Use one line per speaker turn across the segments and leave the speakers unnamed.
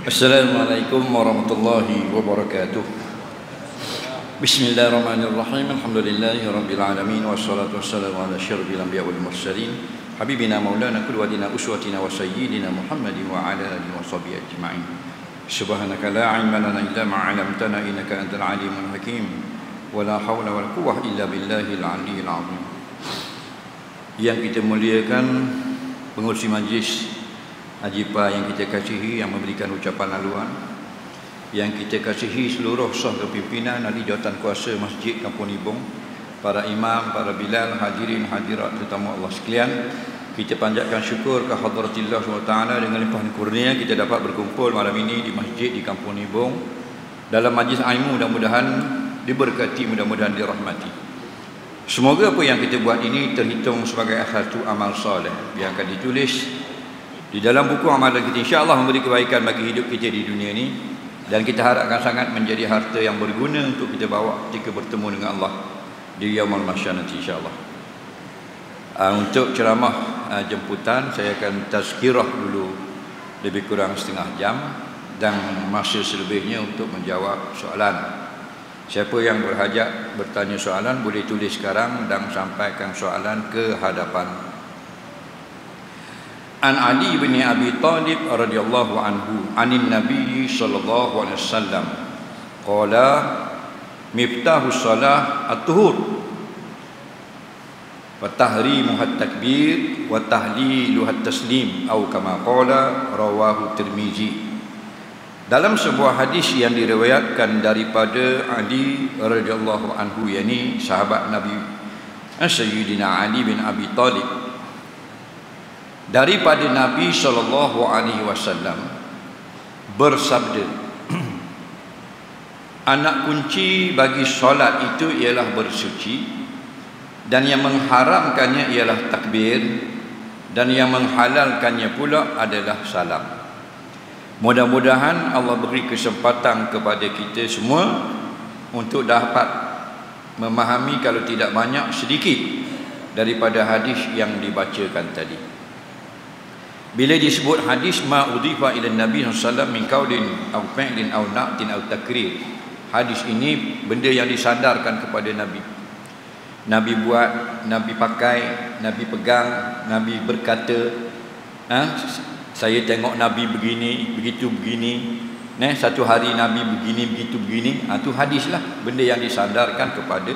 Assalamualaikum warahmatullahi wabarakatuh. Bismillahirrahmanirrahim. Alhamdulillahirabbil alamin wassalatu wassalamu ala asyrafil anbiya'i wal mursalin habibina maulana qudwatina uswatina wa sayyidina Muhammadin wa ala alihi washabihi ajma'in. Subhanaka la ilma lana illa ma 'allamtana innaka antal alimul hakim. Wa la haula wala quwwata illa billahil aliyyil azim. Yang kita muliakan pengurusi majlis Ajipa yang kita kasihi, yang memberikan ucapan laluan, yang kita kasihi seluruh sah kepimpinan ahli jawatan kuasa Masjid Kampung Nibong, para imam, para bilal, hadirin hadirat tetamu Allah sekalian, kita panjatkan syukur ke hadratillah SWT dengan limpahan kurnia kita dapat berkumpul malam ini di masjid di Kampung Nibong dalam majlis ilmu. Mudah-mudahan diberkati, mudah-mudahan dirahmati. Semoga apa yang kita buat ini terhitung sebagai satu amal soleh yang akan ditulis di dalam buku amalan kita, insya-Allah memberi kebaikan bagi hidup kita di dunia ini, dan kita harapkan sangat menjadi harta yang berguna untuk kita bawa ketika bertemu dengan Allah di yaumul mahsyar nanti, insya-Allah. Untuk ceramah jemputan saya akan tazkirah dulu lebih kurang setengah jam, dan masa selebihnya untuk menjawab soalan. Siapa yang berhajat bertanya soalan boleh tulis sekarang dan sampaikan soalan ke hadapan. An Ali bin Abi Talib radhiyallahu anhu anin Nabi sallallahu alaihi wasallam qala miftahu shalah at-tuhur wa tahrimu at-takbir wa tahlilu at-taslim atau kama qala rawahu Tirmizi. Dalam sebuah hadis yang diriwayatkan daripada Ali radhiyallahu anhu, yakni sahabat Nabi Sayyidina Ali bin Abi Talib, daripada Nabi sallallahu alaihi wasallam bersabda, anak kunci bagi solat itu ialah bersuci, dan yang mengharamkannya ialah takbir, dan yang menghalalkannya pula adalah salam. Mudah-mudahan Allah beri kesempatan kepada kita semua untuk dapat memahami, kalau tidak banyak, sedikit daripada hadis yang dibacakan tadi. Bila disebut hadis ma udhifa ila Nabi sallallahu alaihi wasallam min qaulin aw fi'lin aw na'tin aw takrir, hadis ini benda yang disandarkan kepada Nabi. Nabi buat, Nabi pakai, Nabi pegang, Nabi berkata, saya tengok Nabi begini, begitu begini, satu hari Nabi begini, begitu begini. Itu hadislah, benda yang disandarkan kepada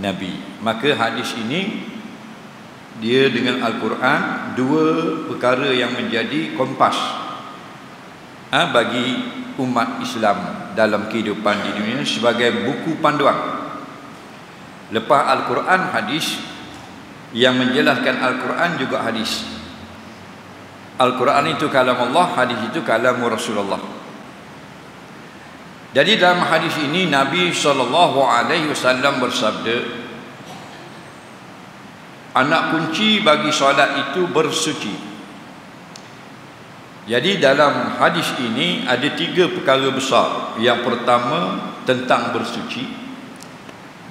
Nabi. Maka hadis ini dia dengan Al-Quran dua perkara yang menjadi kompas bagi umat Islam dalam kehidupan di dunia sebagai buku panduan. Lepas Al-Quran hadis, yang menjelaskan Al-Quran juga hadis. Al-Quran itu kalam Allah, hadis itu kalam Rasulullah. Jadi dalam hadis ini Nabi SAW bersabda, anak kunci bagi solat itu bersuci. Jadi dalam hadis ini ada tiga perkara besar. Yang pertama tentang bersuci,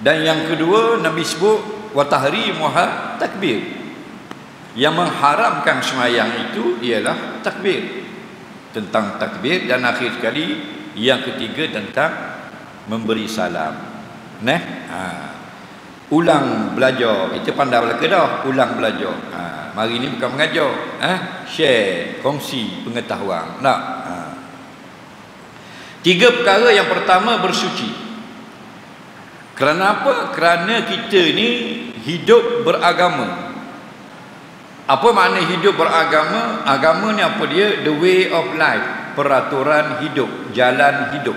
dan yang kedua Nabi sebut wa tahrimuha takbir, yang mengharamkan sembahyang itu ialah takbir, tentang takbir, dan akhir sekali yang ketiga tentang memberi salam. Ulang belajar, itu pandai belaka dah, ulang belajar. Mari ni bukan mengajar, share, kongsi pengetahuan. Tiga perkara. Yang pertama bersuci. Kerana apa? Kerana kita ni hidup beragama. Apa makna hidup beragama? Agama ni apa dia? The way of life, peraturan hidup, jalan hidup.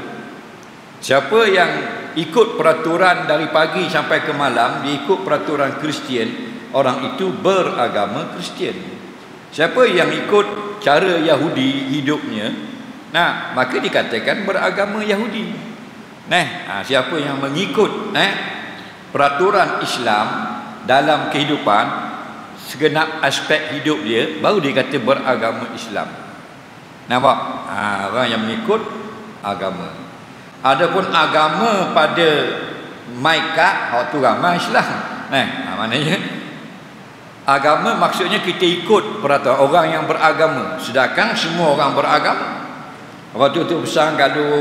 Siapa yang ikut peraturan dari pagi sampai ke malam, dia ikut peraturan Kristian, orang itu beragama Kristian. Siapa yang ikut cara Yahudi hidupnya, maka dikatakan beragama Yahudi. Siapa yang mengikut peraturan Islam dalam kehidupan, segenap aspek hidup dia, baru dia kata beragama Islam. Nampak? Orang yang mengikut agama. Adapun agama pada mereka, tu ramai Islam. Maknanya agama maksudnya kita ikut peraturan orang yang beragama, sedangkan semua orang beragama. Waktu tu pesan kalau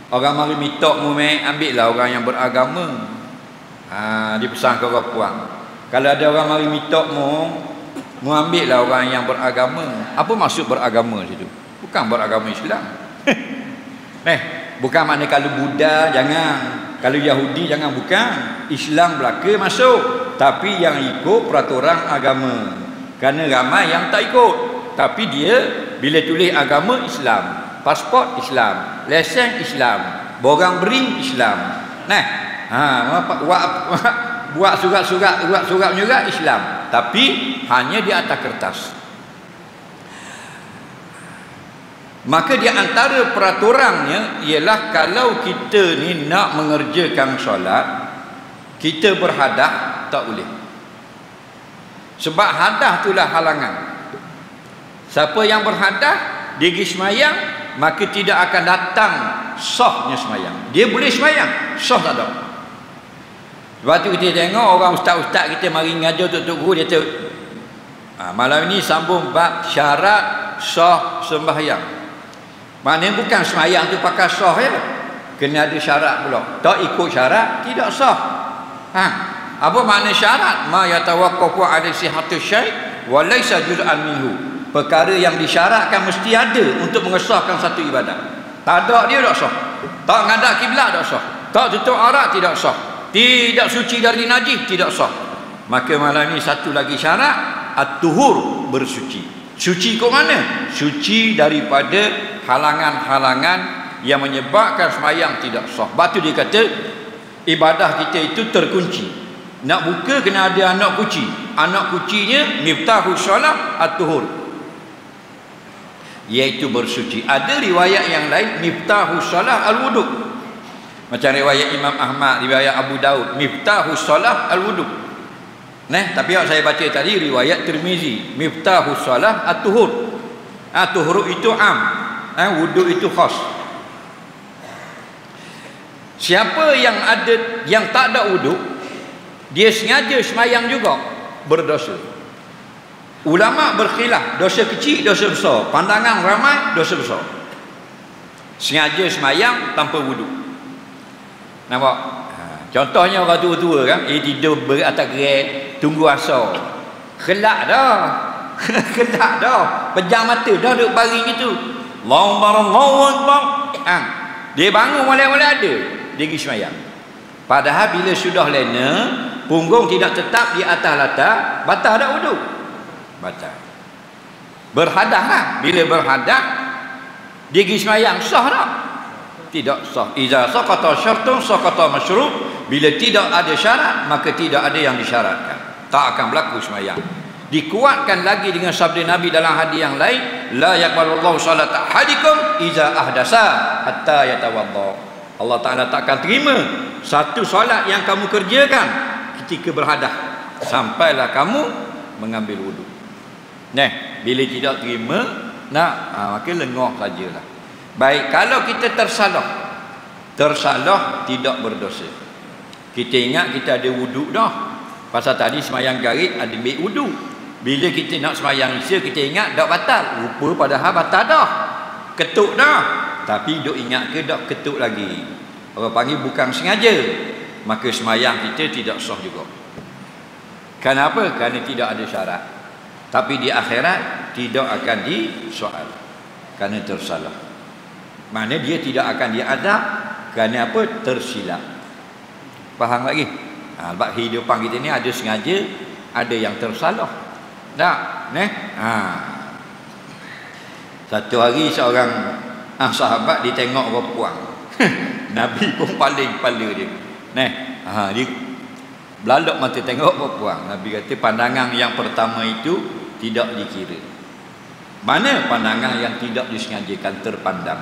orang mari mitok mu ambil lah orang yang beragama. Dia pesan ke orang puang. Kalau ada orang mari mitok mu ambil lah orang yang beragama. Apa maksud beragama situ? Bukan beragama Islam. Bukan makna kalau Buddha jangan, kalau Yahudi jangan, bukan. Islam belaka masuk, tapi yang ikut peraturan agama. Kerana ramai yang tak ikut, tapi dia bila tulis agama Islam, pasport Islam, lesen Islam, borang beri Islam. Buat surat menyurat Islam, tapi hanya di atas kertas. Maka di antara peraturannya ialah kalau kita ni nak mengerjakan solat, kita berhadah tak boleh. Sebab hadah itulah halangan. Siapa yang berhadah dia pergi semayang, maka tidak akan datang sahnya semayang. Dia boleh semayang, sah tak ada. Sebab tu kita tengok orang ustaz-ustaz kita mari ngajar tok guru, dia tu malam ni sambung bab syarat sah sembahyang. Maknanya bukan semayang tu pakai sah ya, kena ada syarat pula. Tak ikut syarat tidak sah. Apa makna syarat? Ma yatawaqqafu ala sihhatis syai' wa laysa juz'an minhu. Perkara yang disyaratkan mesti ada untuk mengesahkan satu ibadat. Tak ada dia tak sah. Tak ngadap kiblat tak sah. Tak tutup aurat tidak sah. Tidak suci dari najis tidak sah. Maka malam ni satu lagi syarat, at-tuhur, bersuci. Suci ke mana? Suci daripada halangan-halangan yang menyebabkan semayang tidak sah. Sebab tu dia kata ibadah kita itu terkunci. Nak buka kena ada anak kunci. Anak kuncinya miftahus solat at-tuhur, iaitu bersuci. Ada riwayat yang lain miftahus solat al-wudu. Macam riwayat Imam Ahmad, riwayat Abu Daud, miftahus solat al-wudu. Tapi yang saya baca tadi riwayat Tirmizi, miftahus solat at-tuhur. Tuhur itu am, wudu itu khas. Siapa yang tak ada wudu, dia sengaja semayang juga, berdosa. Ulama berkhilaf, dosa kecil, dosa besar. Pandangan ramai, dosa besar. Sengaja semayang tanpa wudu. Nampak? Contohnya orang tua-tua kan, tidur beratas gerai, tunggu asar. Kelak dah. Kelak dah. Pejam mata dah duduk baring gitu. Allahu Akbar. Dia bangun mulai-mulai ada. Dia pergi semayang. Padahal bila sudah lena, punggung tidak tetap di atas latar, batal tak wudu? Batal. Berhadah lah. Bila berhadah, dia pergi semayang, sah tak? Tidak sah. Iza saqata syartun saqata masyru'. Bila tidak ada syarat, maka tidak ada yang disyaratkan, tak akan berlaku semayang. Dikuatkan lagi dengan sabda Nabi dalam hadis yang lain, la yaqbalullahu salata ahadikum iza ahdasa hatta yatawadda. Allah Taala tak akan terima satu solat yang kamu kerjakan ketika berhadah sampailah kamu mengambil wudu. Bila tidak terima, maka lengah sajalah. Baik, kalau kita tersalah tidak berdosa. Kita ingat kita ada wuduk dah. Pasal tadi semayang gaib ada ambil wuduk. Bila kita nak semayang isya, kita ingat dak batal. Rupa padahal batal dah. Ketuk dah. Tapi duk ingat ke dak ketuk lagi. Orang panggil bukan sengaja. Maka semayang kita tidak sah juga. Kenapa? Kerana tidak ada syarat. Tapi di akhirat tidak akan disoal. Kerana tersalah. Mana dia tidak akan diadab. Kerana apa? Tersilap. Faham lagi? Sebab hidupan kita ni ada sengaja, ada yang tersalah. Tak? Satu hari seorang sahabat dia tengok orang puang. Nabi pun paling kepala dia. Dia belalok mata tengok orang puang. Nabi kata pandangan yang pertama itu tidak dikira. Mana pandangan yang tidak disengajakan terpandang.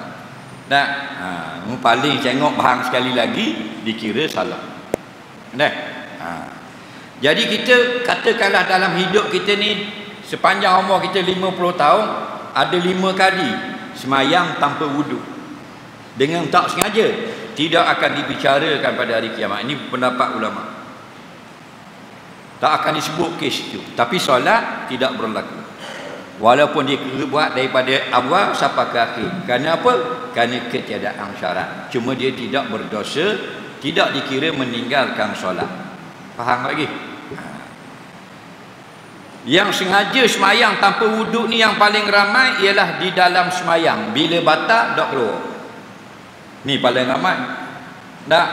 Paling tengok bahang sekali lagi dikira salah. Jadi kita katakanlah dalam hidup kita ni sepanjang umur kita 50 tahun ada 5 kali semayang tanpa wudu dengan tak sengaja, tidak akan dibicarakan pada hari kiamat. Ini pendapat ulama. Tak akan disebut kes itu, tapi solat tidak berlaku. Walaupun dia buat daripada awal sampai ke akhir. Kerana apa? Kerana ketiadaan syarat. Cuma dia tidak berdosa, tidak dikira meninggalkan solat. Faham lagi? Yang sengaja semayang tanpa wuduk ni yang paling ramai ialah di dalam semayang. Bila batal, tak keluar. Ni paling ramai. Tak?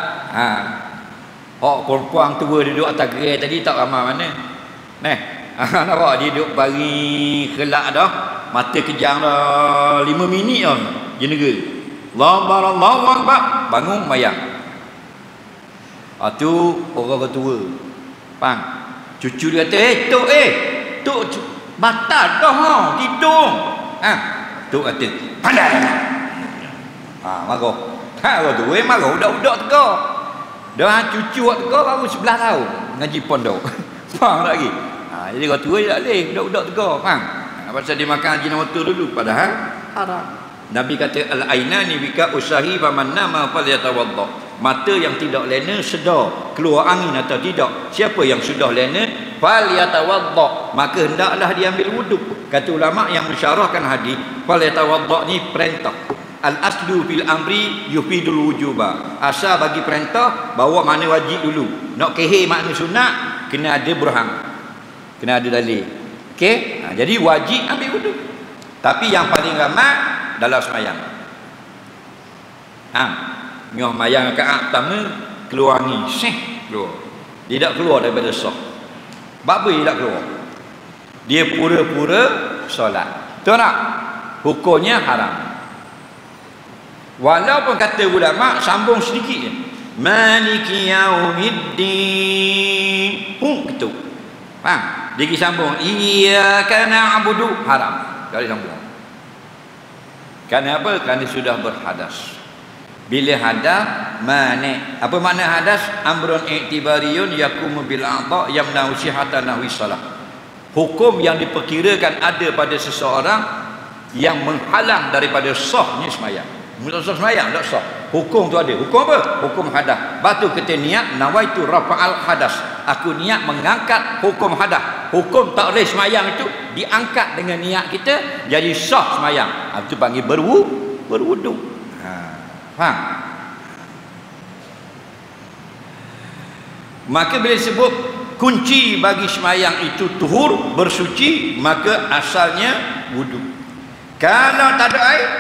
Perempuan tua duduk atas gerai tadi tak ramai mana? Nampak dia duduk bari kelak dah. Mata kejang dah 5 minit dah. Dia negara. Allahu Akbar. Bangun mayang. Tu orang tua. Faham? Cucu dia kata, Tok batal dah tidur. Tok kata, pandai. Marah. Orang tu marah budak-budak tegak. Dah cucu waktu tegak baru 11 tahun ngaji pondok. Faham tak lagi? Jadi orang tua tak boleh budak-budak tegak. Faham? Pasal dia makan haji nama tu dulu padahal haram. Nabi kata al-ainani bika usahi faman nama falyatawadda. Mata yang tidak lena sedar keluar angin atau tidak, siapa yang sudah lena falyatawadda, maka hendaklah dia ambil wuduk. Kata ulama yang mensyarahkan hadis, falyatawadda ni perintah. Al-aslu fil amri yufidul wujuba. Asal bagi perintah bawa makna wajib dulu. Nak keheh makna sunat kena ada burhan, kena ada dalil. Okey, jadi wajib ambil wuduk. Tapi yang paling ramai dalam semayang. Nyoh mayang rakaat pertama keluar angin, keluar. Dia tak keluar daripada sah. Apa dia tak keluar? Dia pura-pura solat. Tahu tak? Hukumnya haram. Walaupun kata ulama sambung sedikit je. Maliki yaumiddin. Gitu. Faham? Dia sambung iyyaka na'budu, haram. Tak boleh sambung. Kerana apa? Kerana sudah berhadas. Bila hadas mani. Apa makna hadas? Amrun i'tibariyun yakumu bil a'dha yamna'u sihhatan nahwi salah. Hukum yang diperkirakan ada pada seseorang yang menghalang daripada sahnya sembahyang. Sah sembahyang tak sah. Hukum tu ada. Hukum apa? Hukum hadas. Batu kita niat nawaitu rafa'al hadas. Aku niat mengangkat hukum hadas. Hukum tak boleh sembahyang itu diangkat dengan niat kita jadi sah sembahyang. Itu panggil berwuduk. Faham? Maka bila disebut kunci bagi sembahyang itu tuhur, bersuci, maka asalnya wuduk. Kalau tak ada air,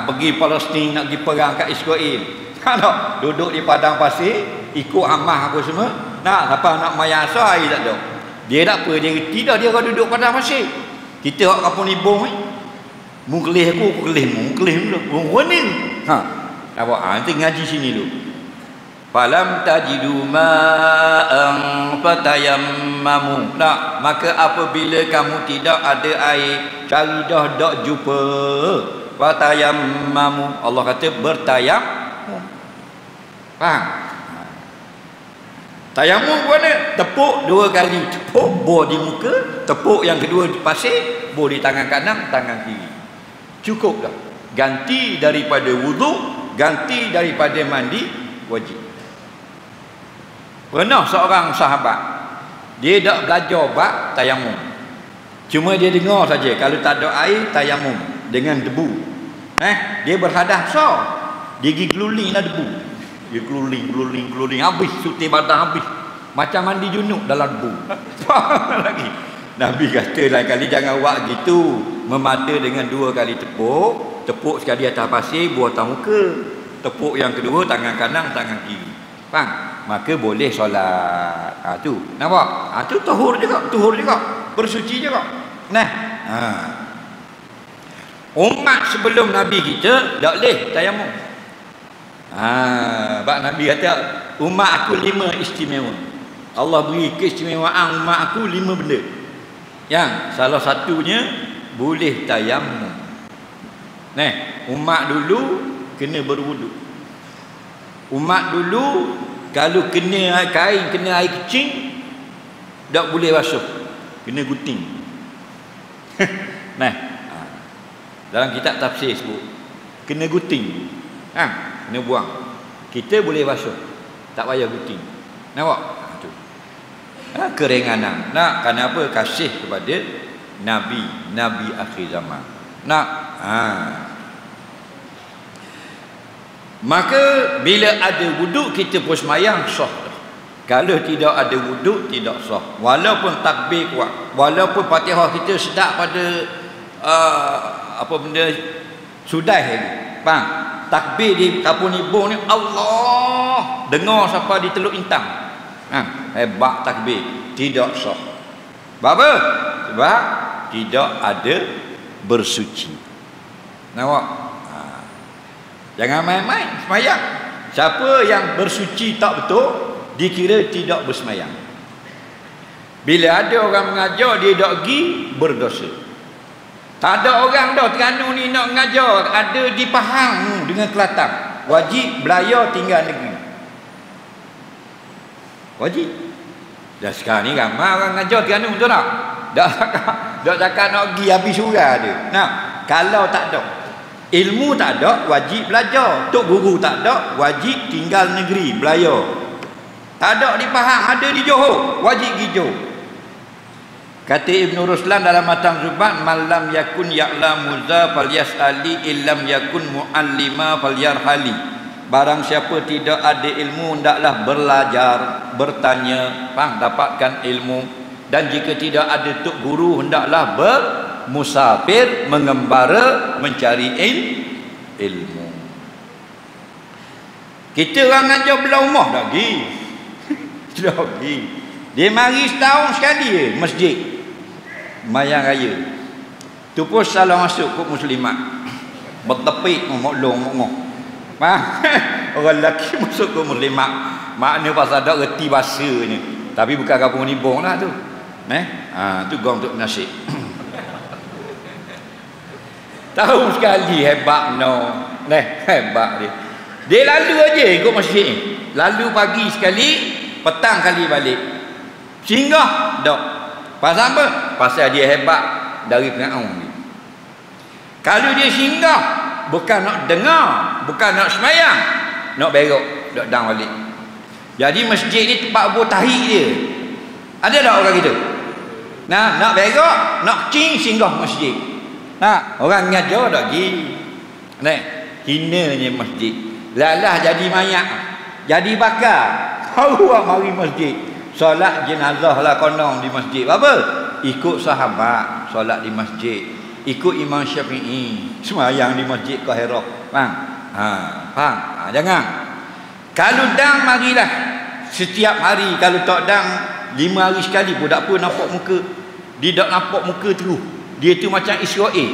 pergi Palestin nak pergi perang kat Israel, tak duduk di padang pasir ikut amah apa semua, nak mayang asal air tak ada. Dia tak apa, dia reti dah, dia akan duduk padang pasir. Kita kat kampung Libong ni mu kelih aku kelih dulu. Warning. Nampak? Nanti ngaji sini dulu. Falam tajidu ma'an fatayammamu. Tak, maka apabila kamu tidak ada air, cari dah tak jumpa. Fatayammamu. Allah kata bertayammum. Faham? Tayammum mana? Tepuk 2 kali. Tepuk bor di muka, tepuk yang kedua di pasir, bor di tangan kanan, tangan kiri. Cukup dah. Ganti daripada wuduk, ganti daripada mandi wajib. Pernah seorang sahabat, dia tak belajar bab tayammum. Cuma dia dengar saja kalau tak ada air tayammum dengan debu. Dia berhadas besar. Dia pergi kelulinglah debu. Dia keluling habis suti badan habis. Macam mandi junub dalam debu. Lagi. Nabi kata lain kali jangan buat gitu. Memata dengan 2 kali tepuk. Tepuk sekali atas pasir, buah atas muka. Tepuk yang kedua tangan kanan, tangan kiri. Faham? Maka boleh solat. Tu. Nampak? Tu tuhur juga. Bersuci juga. Umat sebelum Nabi kita tak boleh tayammum. Bab Nabi kata umat aku 5 istimewa. Allah beri keistimewaan umat aku 5 benda. Yang salah satunya boleh tayammum. Umat dulu kena berwuduk. Umat dulu kalau kena kain, kena air kecing tak boleh basuh, kena gunting. Dalam kitab tafsir sebut kena gunting. Kena buang. Kita boleh basuh, tak payah gunting. Nampak? Tu. Keringanan. Nak, kenapa? Kasih kepada Nabi akhir zaman. Nak, maka bila ada wuduk kita pun semayang sah. Kalau tidak ada wuduk tidak sah. Walaupun takbir kuat, walaupun Fatihah kita sedap pada apa benda sudai lagi. Faham? Takbir di Kampung Nibong ni Allah dengar siapa di Teluk Intang. Hebat takbir, tidak sah. Sebab apa? Sebab tidak ada bersuci. Nampak? Jangan main-main semayang. Siapa yang bersuci tak betul dikira tidak bersemayang. Bila ada orang mengajar dia tak pergi, berdosa. Tak ada orang dah Terengganu ni nak mengajar, ada di Pahang dengan Kelantan, wajib belayar tinggal negeri. Wajib. Dah sekarang ni ramai orang mengajar Terengganu, betul tak? Dak cakap nak pergi habis surah dia. Nah, kalau tak ada ilmu, tak ada, wajib belajar. Tok guru tak ada, wajib tinggal negeri belayar. Tak ada di Pahang, ada di Johor, wajib pergi Johor. Kata Ibn Ruslan dalam Matang Zubat, malam yakun ya'lamu za falyas'ali illam yakun mu'allima falyarhali. Barang siapa tidak ada ilmu, hendaklah belajar, bertanya, dapatkan ilmu. Dan jika tidak ada tok guru, hendaklah bermusafir, mengembara, mencari ilmu. Kita orang ajar belah rumah dah pergi. Dah pergi. Dia mari setahun sekali je masjid Mayang Raya. Tu pun salah masuk kok muslimat. Bertepik mengoklong mengoh. Orang lelaki masuk ke muslimat. Makna pasal tak reti bahasanya. Tapi bukan Kampung Nibong lah tu. Tu gong untuk nasib. Tahu sekali hebat no. Hebat dia. Dia lalu aja ikut masjid ni. Lalu pagi sekali, petang kali balik. Singgah dak. Pasal apa? Pasal dia hebat dari Pengaung ni. Kalau dia singgah bukan nak dengar, bukan nak semayang, nak berok, nak dang balik. Jadi masjid ni tempat bertahik dia. Ada tak orang gitu? Nah, nak berok, nak cing singgah masjid. Nah, orang ngajar dak pergi. Hinanya masjid. Lalah jadi mayat, jadi bakar. Awak mari masjid. Solat jenazah lah konong di masjid. Apa? Ikut sahabat solat di masjid. Ikut Imam Syafi'i semayang di masjid Qahirah. Faham? Faham? Jangan. Kalau dang marilah setiap hari. Kalau tak dang 5 hari sekali pun tak apa nampak muka. Dia tak nampak muka terus. Dia tu macam Israel.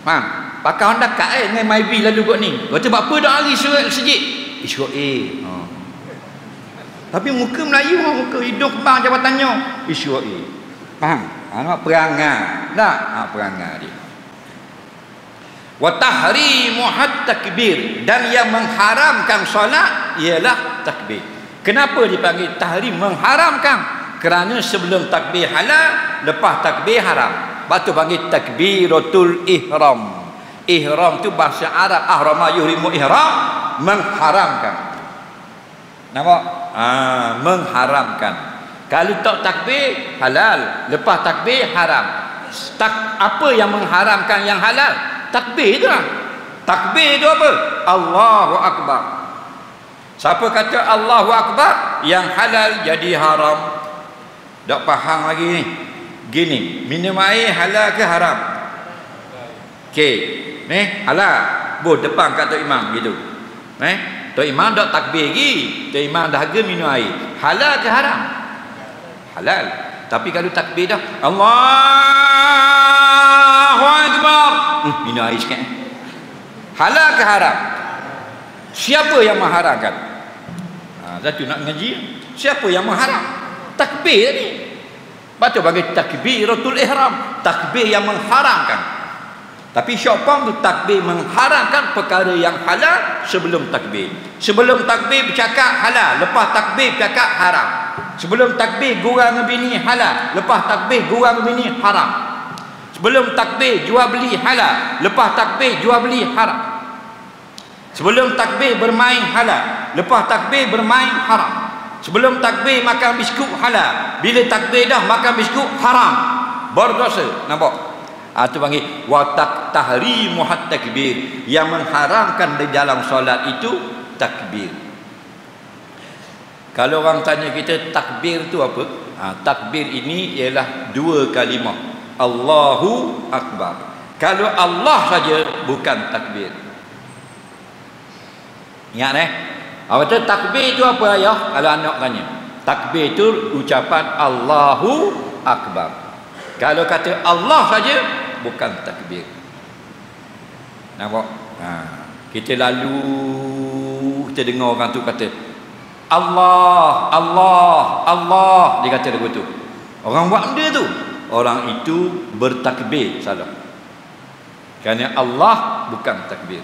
Faham? Pakai Honda kat dengan Myvi lalu kot ni. Kata buat apa dah hari sejid? Israel. Tapi muka Melayu, muka hidung kembang jabatannya Israel. Faham? Nampak perangai. Tak? Perangai dia. Wa tahrimu takbir, dan yang mengharamkan solat ialah takbir. Kenapa dipanggil tahrim? Mengharamkan. Kerana sebelum takbir halal, lepas takbir haram. Batu panggil takbiratul ihram. Ihram tu bahasa Arab, ahrama yuhrimu ihram, mengharamkan. Nampak? Mengharamkan. Kalau tak takbir halal, lepas takbir haram. Apa yang mengharamkan yang halal? Takbir tu lah. Takbir tu apa? Allahu Akbar. Siapa kata Allahu Akbar, yang halal jadi haram. Tak faham lagi ni. Gini, minum air halal ke haram? Okey. Halal. Depan kata imam gitu. Tok Imam dak takbir lagi. Tok Imam dah harga minum air. Halal ke haram? Halal. Tapi kalau takbir dah Allahu Akbar, minum air sikit. Halal ke haram? Siapa yang mengharamkan? Satu nak ngaji. Siapa yang mengharam? Takbir tadi. Baca bagi takbiratul ihram, takbir yang mengharamkan. Tapi syokpam tu takbir mengharamkan perkara yang halal sebelum takbir. Sebelum takbir bercakap halal, lepas takbir bercakap haram. Sebelum takbir gurau dengan bini halal, lepas takbir gurau dengan bini haram. Sebelum takbir jual beli halal, lepas takbir jual beli haram. Sebelum takbir bermain halal, lepas takbir bermain haram. Sebelum takbir makan biskut halal. Bila takbir dah makan biskut haram. Berdosa. Nampak? Itu panggil watak tahrimu hat takbir. Yang mengharamkan di dalam solat itu takbir. Kalau orang tanya kita takbir tu apa? Takbir ini ialah dua kalimah. Allahu Akbar. Kalau Allah saja bukan takbir. Ingat Apa tu takbir itu apa ayah? Kalau anak tanya. Takbir itu ucapan Allahu Akbar. Kalau kata Allah saja bukan takbir. Nampak? Kita lalu kita dengar orang tu kata Allah, Allah, Allah, dia kata lagu tu. Orang buat benda tu, orang itu bertakbir salah. Kerana Allah bukan takbir.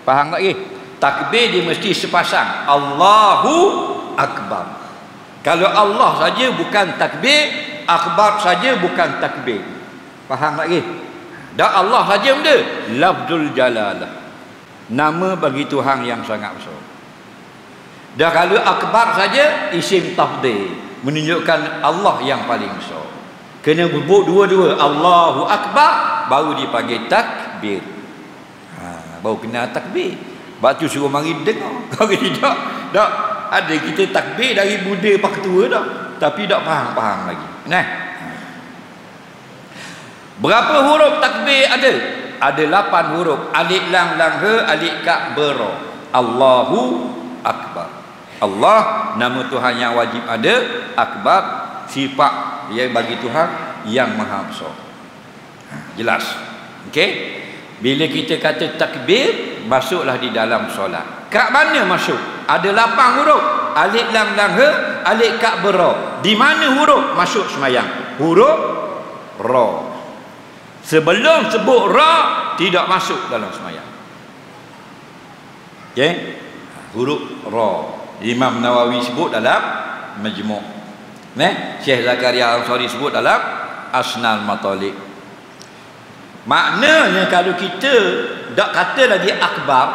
Faham tak lagi? Takbir dia mesti sepasang. Allahu Akbar. Kalau Allah saja bukan takbir, Akbar saja bukan takbir. Faham tak lagi? Dak Allah saja benda. Lafzul jalalah. Nama bagi Tuhan yang sangat besar. Dah kalau akbar saja isim tafdhil, menunjukkan Allah yang paling besar. Kena berbut dua-dua, Allahu Akbar, baru dipanggil takbir. Baru kena takbir. Sebab tu suruh mari dengar. Kalau tidak, tak ada kita takbir dari muda pak tua dah, tapi tak faham-faham lagi. Berapa huruf takbir ada? Ada 8 huruf. Alif lam lam he, alif ka bera. Allahu Akbar. Allah nama Tuhan yang wajib ada, akbar sifat yang bagi Tuhan yang maha besar. Jelas. Okey. Bila kita kata takbir, masuklah di dalam solat. Kat mana masuk? Ada 8 huruf. Alif lam lam he, alif ka bera. Di mana huruf masuk semayang? Huruf ra. Sebelum sebut ra tidak masuk dalam semayang. Okey? Huruf ra. Imam Nawawi sebut dalam Majmu'. Syekh Zakaria Al-Ansari sebut dalam Asnal Matalib. Maknanya kalau kita tak kata lagi akbar,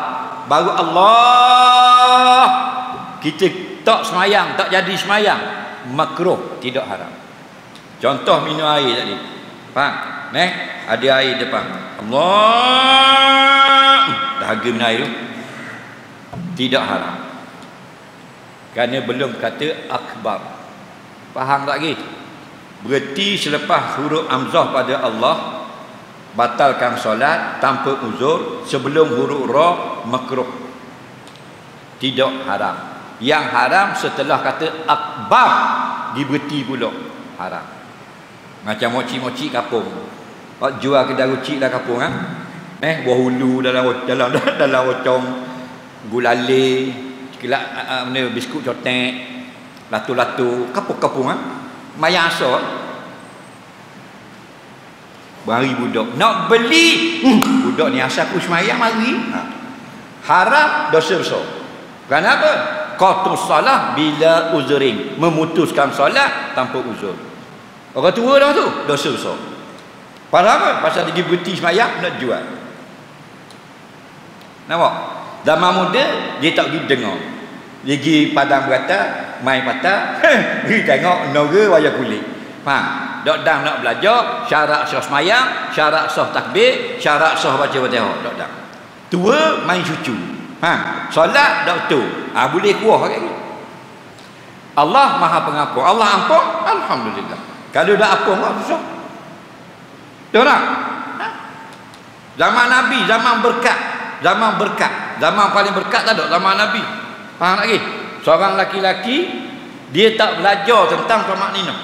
baru Allah, kita tak semayang, tak jadi semayang, makruh, tidak haram. Contoh minum air tadi. Faham? Ada air depan. Allah, dahaga minum air tu. Tidak haram. Kerana belum kata akbar. Faham tak lagi? Berarti selepas huruf hamzah pada Allah, batalkan solat tanpa uzur. Sebelum huruf ra, makruh, tidak haram. Yang haram setelah kata akbar diberti pula haram. Macam moci-moci kapung. Jual kedai rucik dalam kapung buah hulu dalam ocong, gulale, mana biskut cotek, latu-latu, kapung-kapung mayang asal. Bari budak nak beli, budak ni asal aku semayang mari. Haram, dosa besar. Kenapa? Qatus salah bila uzrin, memutuskan solat tanpa uzur. Orang tua dah tu, dosa besar. Pasal apa? Pasal dia berhenti semayang nak jual. Nampak? Zaman muda dia tak pergi dengar. Dia pergi padang berata, main patah, pergi tengok nora wayar kulit. Faham? Dok dang nak belajar syarat sah semayang, syarat sah takbir, syarat sah baca Fatihah. Dok dang. Tua main cucu. Solat dak betul. Boleh kuah lagi. Allah Maha Pengampun. Allah ampun, alhamdulillah. Kalau dak ampun tak susah. Betul tak? Zaman Nabi, zaman berkat. Zaman berkat. Zaman paling berkat tak ada zaman Nabi. Faham lagi? Seorang laki-laki dia tak belajar tentang tamakninah.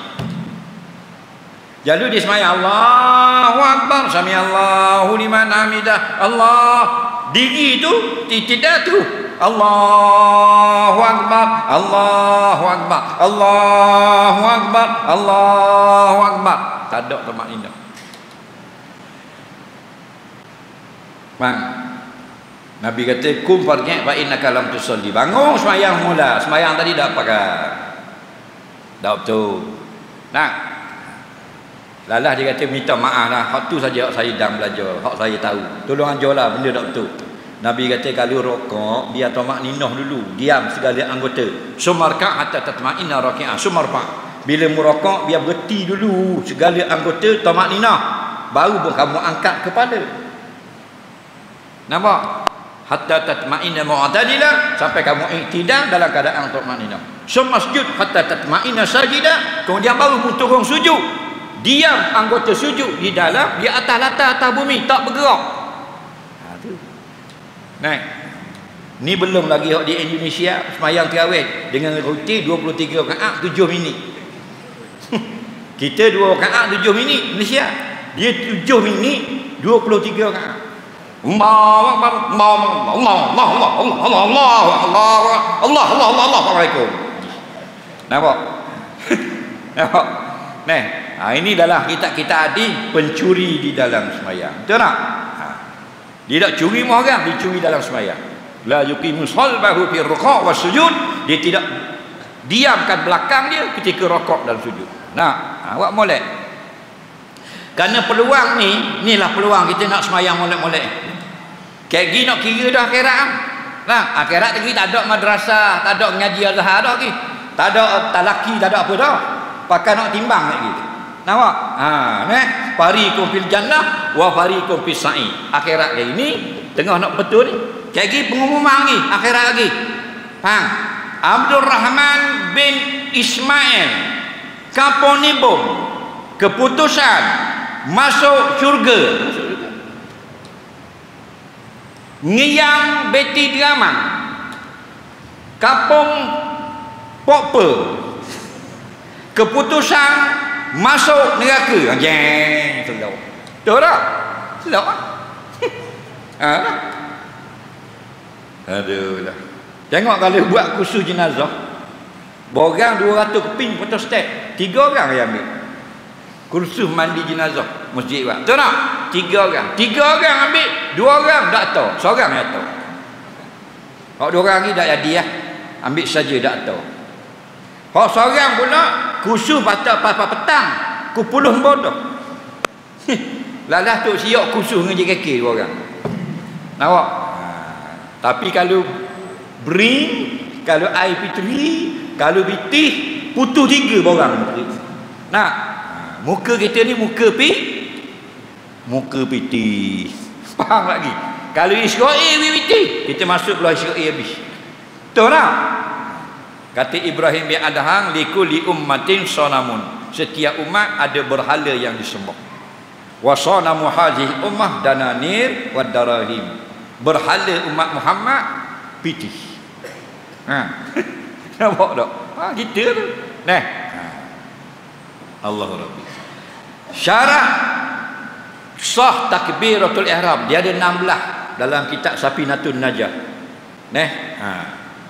Lalu dia semayang Allahu Akbar, sami Allahu liman hamidah. Allah diri tu tidak tu. Allahu Akbar, Allahu Akbar, Allahu Akbar, Allahu Akbar. Tak ada tamakninah. Bang, Nabi kata kum farji' fa innaka lam tusalli. Bangun semayang mula. Semayang tadi dah pakai. Dah betul. Nah. Lalah dia kata minta maaf lah. Hak tu saja hak saya dah belajar. Hak saya tahu. Tolong ajarlah benda tak betul. Nabi kata kalau rokok biar tamak ninah dulu, diam segala anggota. Sumarka hatta tatma'inna raki'ah. Sumarfa. Bila merokok biar berhenti dulu segala anggota tamak ninah. Baru pun kamu angkat kepala. Nampak? Hatta tatma'inna mu'tadila, sampai kamu iktidal dalam keadaan tamak ninah. Sumasjud hatta tatma'inna sajida, kemudian baru pun turun sujud. Diam anggota sujud di dalam, di atas latar atas bumi, tak bergerak. Nah, ni belum lagi di Indonesia semayang tarawih dengan rutin 23 rakaat 7 minit. Kita 2 rakaat 7 minit Malaysia. Dia 7 minit 23 rakaat. Allahu Akbar, Allahu Akbar, Allah Allah Allah Allah Allah Allah Allah Allah Assalamualaikum. Nampak? Nampak? Nah, ini dalam kita adi pencuri di dalam semayang. Betul tak? Dia tak curi muka orang, dia curi dalam semayang. La yuqimu salbahu fi ruku' was sujud. Dia tidak diamkan belakang dia ketika rokok dan sujud. Nah, awak molek. Kerana peluang ni, inilah peluang kita nak semayang molek-molek. Kayak gini nak kira dah akhirat. Nah, akhirat lagi tak ada madrasah, tak ada ngaji azhar dah lagi. Tak ada talaki, tak ada apa dah. Pakai nak timbang lagi. Nampak? Fariqum fil jannah wa fariqum fis sa'i. Akhirat dia ini tengah nak betul ni. Kayak gini pengumuman ni akhirat lagi. Faham? Abdul Rahman bin Ismail kaponibum keputusan masuk syurga. Ngiyang beti drama kapung pokpe keputusan masuk neraka. Jeng selok. Betul tak? Selok ah. Aduh lah. Tengok kalau buat kursus jenazah, borang 200 keping photostat, 3 orang yang ambil. Kursus mandi jenazah masjid buat. Betul tak? 3 orang. 3 orang ambil, 2 orang tak tahu, seorang yang tahu. Hak 2 orang ni tak jadi lah. Ambil saja tak tahu. Hak seorang pula kursus patah petang ku puluh bodoh. Lalah tu siap kursus dengan JKK 2 orang. Nampak? Tapi kalau bring, kalau IP3, kalau BT putus 3 orang. Nah, muka kita ni muka PT. Faham lagi? Kalau Israel BT, kita masuk belah Israel habis. Betul tak? Kata Ibrahim bin Adham, likulli ummatin sanamun. Setiap umat ada berhala yang disembah. Wa sanamu hadhihi ummah dananir wa darahim. Berhala umat Muhammad piti. Nampak tak? Kita tu. Nah. Allahu Rabbi. Syarah sah takbiratul ihram. Dia ada 16 dalam kitab Safinatun Najah. Nah.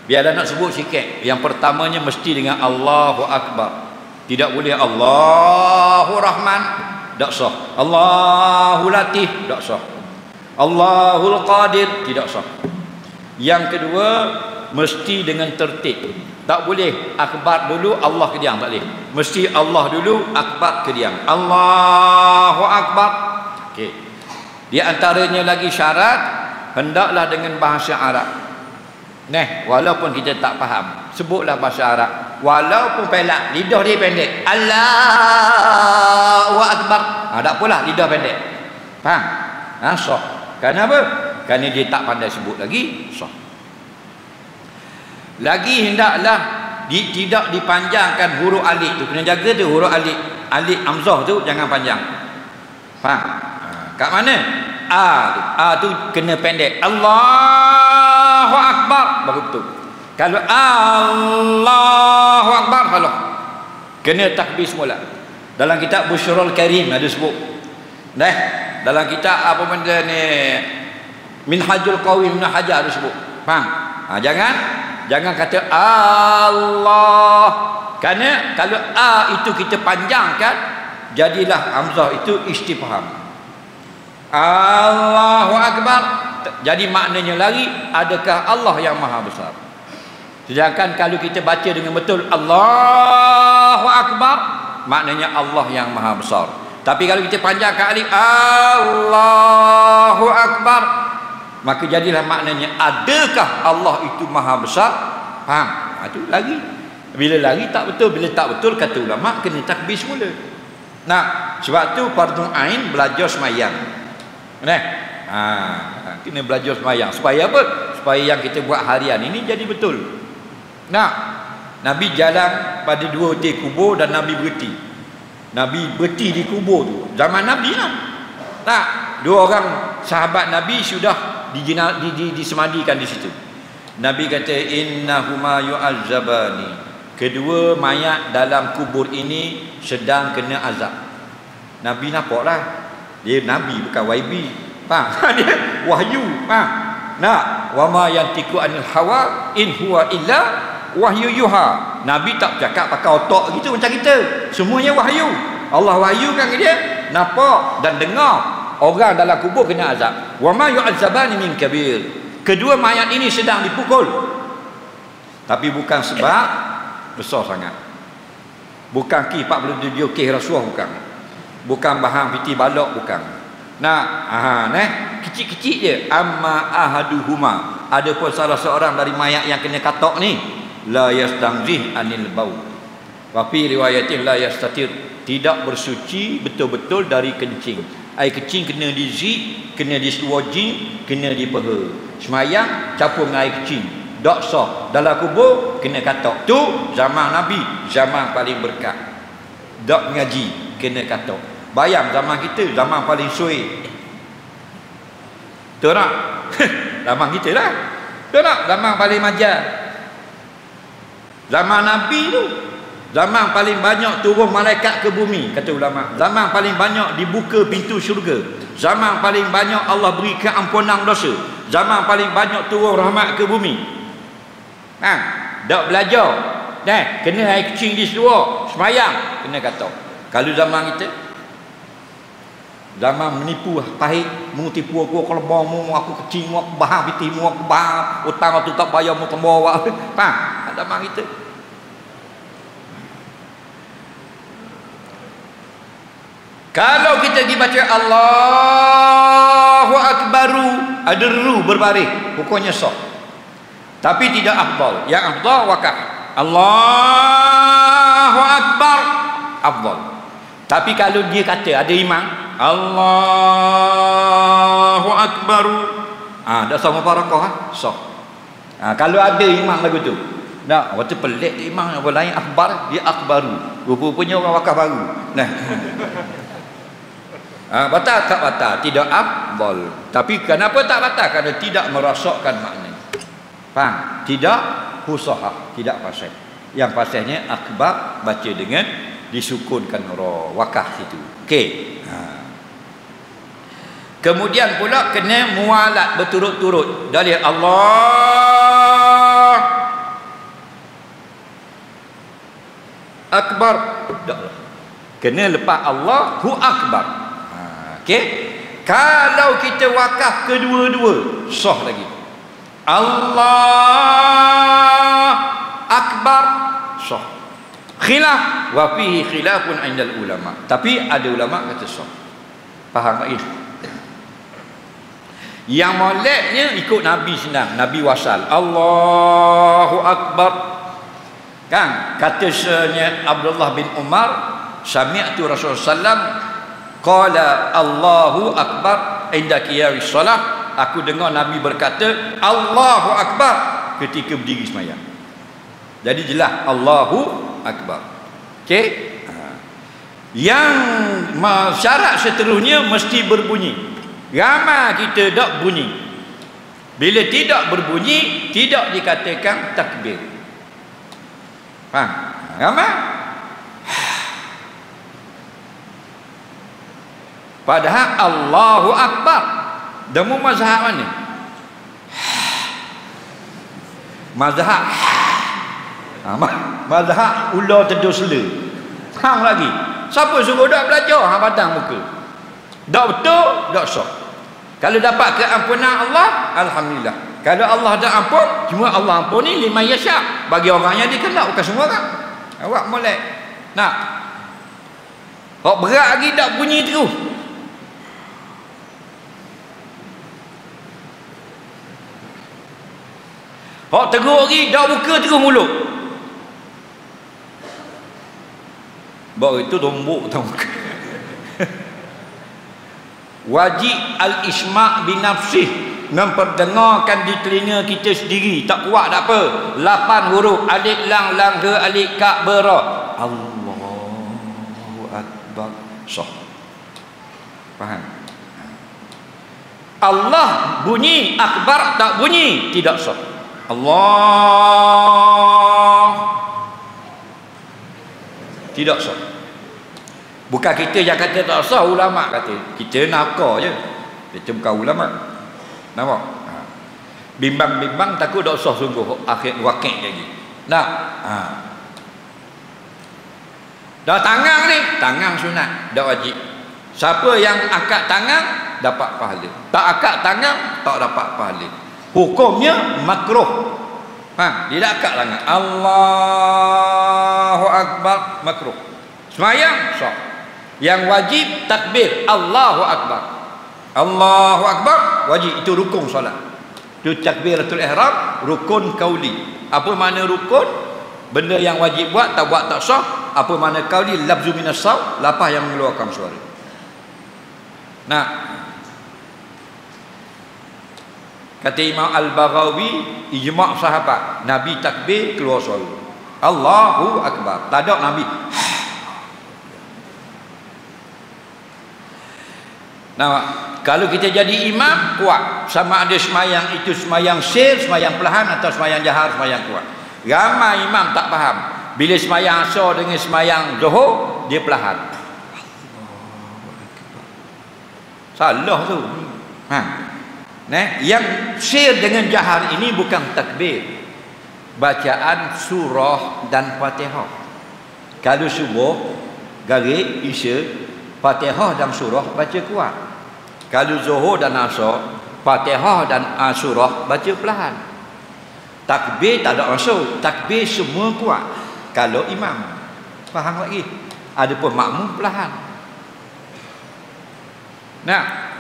Biar nak sebut sikit. Yang pertamanya mesti dengan Allahu Akbar. Tidak boleh Allahu Rahman, tak sah. Allahu Latif, tak sah. Allahul Qadir, tidak sah. Yang kedua mesti dengan tertib. Tak boleh akbar dulu Allah kediam, tak boleh. Mesti Allah dulu, akbar kediam. Allahu Akbar. Okey. Di antaranya lagi syarat hendaklah dengan bahasa Arab. Nah, walaupun kita tak faham, sebutlah bahasa Arab. Walaupun pelak, lidah dia pendek. Allahu Akbar. Tak apalah lidah pendek. Faham? Sah. Kenapa? Kerana dia tak pandai sebut lagi, sah. Lagi hendaklah tidak dipanjangkan huruf alif tu. Kena jaga tu huruf alif. Alif hamzah tu jangan panjang. Faham? Kat mana? A tu kena pendek. Allahu Akbar baru betul. Kalau Allahu Akbar salah. Kena takbir semula. Dalam kitab Busyrul Karim ada sebut. Dah, dalam kitab apa benda ni Minhajul Qawim Ibn Hajar ada sebut. Faham? Jangan kata Allah. Kerana kalau A itu kita panjangkan, jadilah hamzah itu istifham. Allahu Akbar. Jadi maknanya lagi, adakah Allah yang maha besar? Sedangkan kalau kita baca dengan betul Allahu Akbar, maknanya Allah yang maha besar. Tapi kalau kita panjangkan alif Allahu Akbar, Maka jadilah maknanya, adakah Allah itu maha besar? Faham? Itu lagi. Bila lagi tak betul. Bila tak betul, kata ulama, kena takbir semula. Nah, sebab tu fardu ain belajar semayang. Kena belajar semayang. Supaya apa? Supaya yang kita buat harian ini jadi betul. Nah, Nabi jalan pada 2 hotel kubur dan Nabi berhenti. Nabi berhenti di kubur tu. Zaman Nabi lah. Tak, 2 orang sahabat Nabi sudah disemadikan di situ. Nabi kata, innahuma yu'azzabani. Kedua mayat dalam kubur ini sedang kena azab. Nabi nampaklah. Dia Nabi bukan YB. Faham? Dia wahyu. Faham? Nah, wa ma yantiqu anil hawa in huwa illa wahyu yuha. Nabi tak cakap pakai otak gitu macam kita. Semuanya wahyu. Allah wahyukan ke dia, nampak dan dengar. Orang dalam kubur kena azab. Wa ma yu'azzabani min kabir. Kedua mayat ini sedang dipukul. Tapi bukan sebab besar sangat. Bukan ki 47 kes rasuah, bukan. Bukan bahan piti balok, bukan. Nah, kecil-kecil je. Amma ahaduhuma. Ada pun salah seorang dari mayat yang kena katok ni, la yastangzih anil bau. Wa fi riwayatin la yastatir. Tidak bersuci betul-betul dari kencing. Air kecing kena di zik, kena di seluaji, kena di peha. Semayang campur dengan air kecing, tak sah. Dalam kubur kena katok. Tu zaman Nabi, zaman paling berkat. Tak mengaji kena katok. Bayang zaman kita, zaman paling suai. Betul tak? Zaman kita lah. Betul tak? Zaman paling majar. Zaman Nabi tu, zaman paling banyak turun malaikat ke bumi, kata ulama. Zaman paling banyak dibuka pintu syurga. Zaman paling banyak Allah beri keampunan dosa. Zaman paling banyak turun rahmat ke bumi. Tak belajar. Kena air kecing di seluar, semayang kena katok. Kalau zaman kita, zaman menipu pahit, mu tipu aku kelebang mu, aku kecing mu, aku bahang piti mu, aku bahang utang aku tak bayar mu tembawa. Faham? Zaman kita. Kalau kita pergi baca Allahu Akbaru, ada ru berbaris, hukumnya sah. Tapi tidak afdal. Yang afdal wakaf. Allahu Akbar, afdal. Tapi kalau dia kata ada imam, Allahu Akbaru, dah sama barakah, sah. Kalau ada imam lagu tu. Nah, waktu pelik imam yang lain akbar, dia akbaru. Rupanya orang wakaf baru. Nah. Batal tak batal? Tidak afdal. Tapi kenapa tak batal? Kerana tidak merasakkan makna. Faham? Tidak husahah, tidak fasih. Yang fasihnya akbar baca dengan disukunkan ra, wakaf situ. Okey. Kemudian pula kena mualat berturut-turut dari Allah Akbar. Kena lepas Allahu Akbar. Okey. Kalau kita wakaf kedua-dua, sah lagi. Allah Akbar, sah. Khilaf wa fihi khilafun 'indal ulama. Tapi ada ulama kata sah. Faham tak ini? Yang moleknya ikut Nabi senang. Nabi wasal Allahu Akbar. Kan katanya Abdullah bin Umar, sami'tu Rasulullah sallam qala Allahu Akbar inda qiyamis salat. Aku dengar Nabi berkata Allahu Akbar ketika berdiri sembahyang. Jadi jelas Allahu Akbar. Okey? Yang syarat seterusnya mesti berbunyi. Ramai kita tak bunyi. Bila tidak berbunyi, tidak dikatakan takbir. Faham? Ramai. Padahal Allahu Akbar. Demu mazhab mana? Mazhab mazhab ular tedur sela. Hang lagi. Siapa suruh dak belajar hang padang muka? Dak betul, dak sah. Kalau dapat keampunan Allah, alhamdulillah. Kalau Allah dah ampun, cuma Allah ampuni liman yasha. Bagi orang yang dikenal, bukan semua orang. Awak molek. Nak. Hak berat lagi tak bunyi terus. Hak teruk lagi, dak buka terus mulut. Baru itu dombok tahu. Wajib al-isma' binafsih, memperdengarkan di telinga kita sendiri, tak kuat tak apa. 8 huruf, alif lam lam ha alif ka ba ra. Allahu akbar. Sah. Faham? Allah bunyi, akbar tak bunyi, tidak sah. Allah tidak sah. Bukan kita yang kata tak sah, ulama kata. Kita nakal je. Kita bukan ulama. Nampak? Bimbang-bimbang takut tak sah sungguh akhir wakil lagi. Nak. Dah tangan ni, tangan sunat, dah wajib. Siapa yang akad tangan dapat pahala. Tak akad tangan tak dapat pahala. Hukumnya makruh. Dia tak akad tangan. Allahu akbar, makruh. Semayang sah. Yang wajib takbir, Allahu akbar. Allahu akbar wajib, itu rukun solat. Itu takbiratul ihram, rukun kauli. Apa makna rukun? Benda yang wajib buat tak sah. Apa makna kauli? Lafzu minas saut, lafaz yang mengeluarkan suara. Nah, kata Imam Al-Baghawi, ijma' sahabat, Nabi takbir keluar suara. Allahu akbar. Tak ada Nabi. Nah, kalau kita jadi imam kuat, sama ada semayang itu semayang sir, semayang perlahan atau semayang jahar, semayang kuat. Ramai imam tak faham. Bila semayang asar dengan semayang zuhur, dia perlahan. Salah tu. Yang sir dengan jahar ini bukan takbir. Bacaan surah dan Fatihah. Kalau subuh, garis, isya, Fatihah dan surah baca kuat. Kalau zuhur dan asar, Fatihah dan surah baca perlahan. Takbir tak ada masuk, takbir semua kuat. Kalau imam, faham lagi? Adapun makmum perlahan. Nah,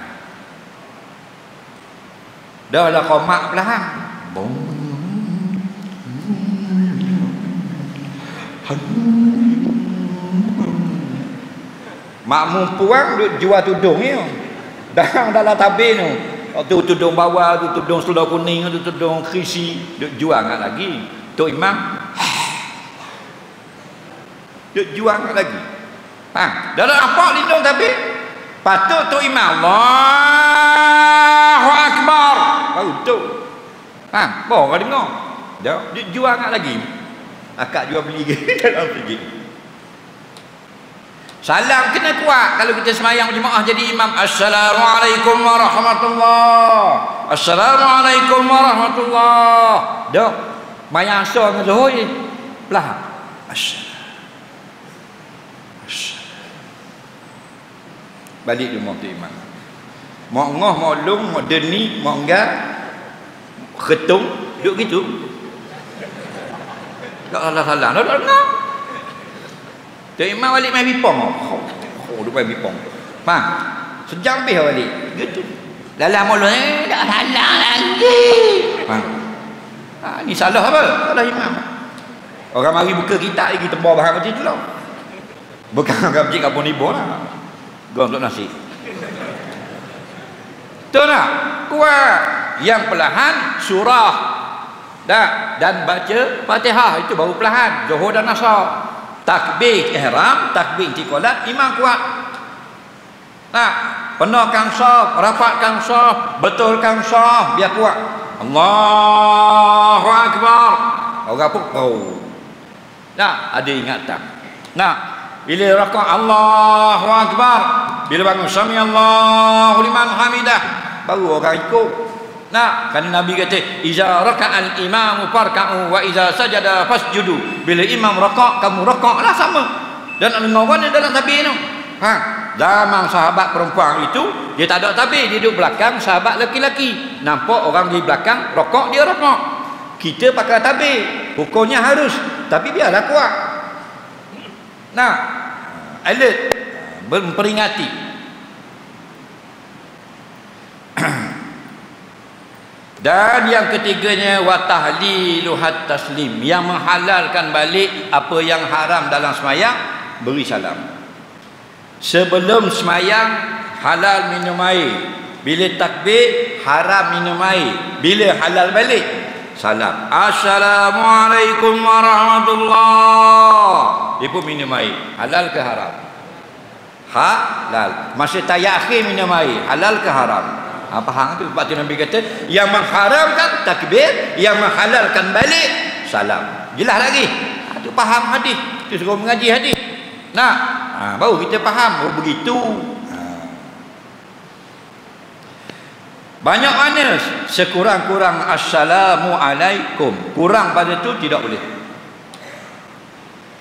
dah lah qomat perlahan. Makmum puang duk jual tudung ni. Dah dalam tabir tu. Tu tudung bawah, tu tudung selada kuning, tu tudung krisi, duk jual ngak lagi. Tok imam duk jual ngak lagi. Dalam apa lindung tabir? Patut tok imam Allahu akbar. Baru tu. Bawa kau dengar. Dah duk jual ngak lagi. Akak jual beli dalam masjid. Salam kena kuat. Kalau kita semayang jemaah jadi imam, Assalamualaikum warahmatullahi, Assalamualaikum warahmatullahi. Dah mayang asar dengan zuhur je perlahan. Balik rumah tu imam. Mak ngah, mak long, mak deni, mak enggak ketung, duduk gitu. Tak salah-salah. Tak dengar. Tok imam balik main pipong. Duk main pipong. Faham? Sejam lebih balik. Gitu. Dalam mulut tak salah lagi. Faham? Ni salah apa? Salah imam. Orang mari buka kitab lagi tembak bahan macam tu lah. Bukan orang masjid kampung Ibu lah. Gong untuk nasi. Betul tak? Kuat. Yang perlahan surah dan baca Fatihah, itu baru perlahan. Zuhur dan asar. Takbir ihram, takbir intiqalat, imam kuat. Penuhkan saf, rapatkan saf, betulkan saf, biar kuat. Allahu akbar. Orang pun ada ingatan. Bila rakaat Allahu akbar, bila bangun sami Allahu liman hamidah, baru orang ikut. Kerana Nabi kata, iza raka'al imamu farka'u wa iza sajada fasjudu. Bila imam rakak, kamu rakaklah sama. Dan orang dalam tabir tu. Zaman sahabat perempuan itu, dia tak ada tabir, dia duduk belakang sahabat lelaki-lelaki. Nampak orang di belakang rakak, dia rakak. Kita pakai tabir, hukumnya harus, tapi biarlah kuat. Alert, memperingati. Dan yang ketiganya wa tahliluhat taslim, yang menghalalkan balik apa yang haram dalam semayang, beri salam. Sebelum semayang halal minum air, bila takbir haram minum air, bila halal balik salam. Assalamualaikum warahmatullahi. Dia pun minum air, halal ke haram? Halal. Masa tayak akhir minum air, halal ke haram? Faham tu? Sebab tu Nabi kata yang mengharamkan takbir, yang menghalalkan balik salam. Jelas lagi. Tu faham hadis. Tu suruh mengaji hadis. Nah, baru kita faham. Oh begitu. Banyak mana sekurang-kurang assalamualaikum, kurang pada tu tidak boleh.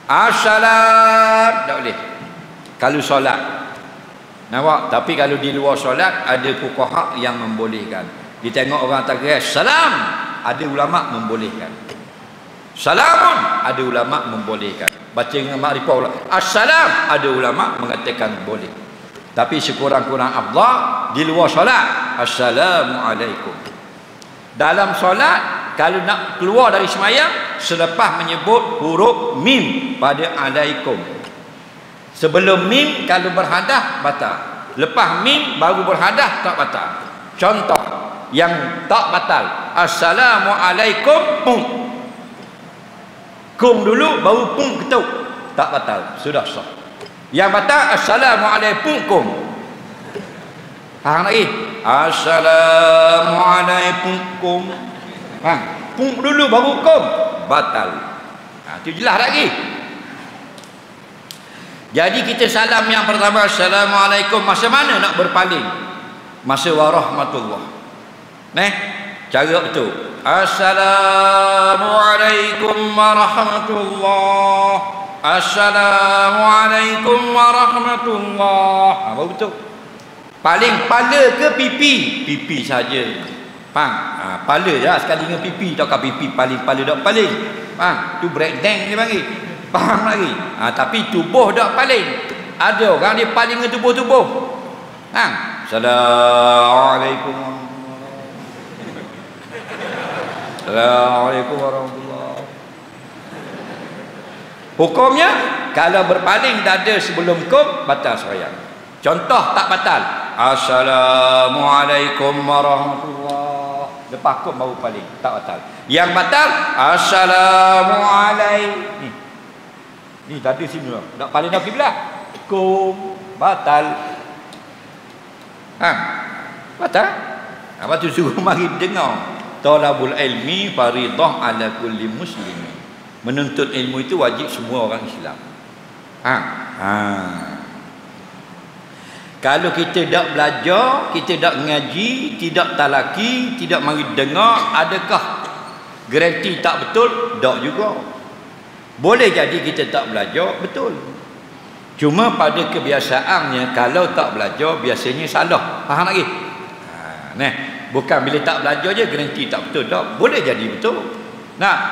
Assalam tak boleh kalau solat. Nampak? Tapi kalau di luar solat ada fuqaha yang membolehkan. Kita tengok orang takbir salam, ada ulama membolehkan. Salamun, ada ulama membolehkan. Baca dengan makrifah assalam, ada ulama mengatakan boleh. Tapi sekurang-kurang afdal di luar solat assalamualaikum. Dalam solat kalau nak keluar dari semayang, selepas menyebut huruf mim pada alaikum. Sebelum mim kalau berhadah batal. Lepas mim baru berhadah tak batal. Contoh yang tak batal, assalamualaikum pung. Kum dulu baru pung ketuk, tak batal, sudah sah. Yang batal assalamualaikum. Faham lagi? Assalamualaikum. Faham? Pung dulu baru kum, batal. Itu jelas lagi. Jadi kita salam yang pertama assalamualaikum, masa mana nak berpaling? Masa warahmatullah. Cara betul. Assalamualaikum warahmatullah. Assalamualaikum warahmatullah. Baru betul. Paling pala ke pipi? Pipi saja. Faham? Pala je sekali dengan pipi, takkan pipi paling pala tak paling. Faham? Tu breakdance dia panggil. Faham lagi? Tapi tubuh tak paling. Ada orang dia paling dengan tubuh-tubuh. Assalamualaikum. Assalamualaikum warahmatullahi. Hukumnya kalau berpaling dada sebelum kum, batal sembahyang. Contoh tak batal. Assalamualaikum warahmatullahi. Lepas kum baru paling, tak batal. Yang batal assalamualaikum. Ni dada sini lah. Tak paling dah kiblat. Kum batal. Batal. Apa tu suruh mari dengar. Talabul ilmi faridah ala kulli muslimin. Menuntut ilmu itu wajib semua orang Islam. Kalau kita tak belajar, kita tak ngaji, tidak talaki, tidak mari dengar, adakah garanti tak betul? Tak juga. Boleh jadi kita tak belajar, betul. Cuma pada kebiasaannya kalau tak belajar biasanya salah. Faham lagi? Bukan bila tak belajar je garanti tak betul. Tak, boleh jadi betul.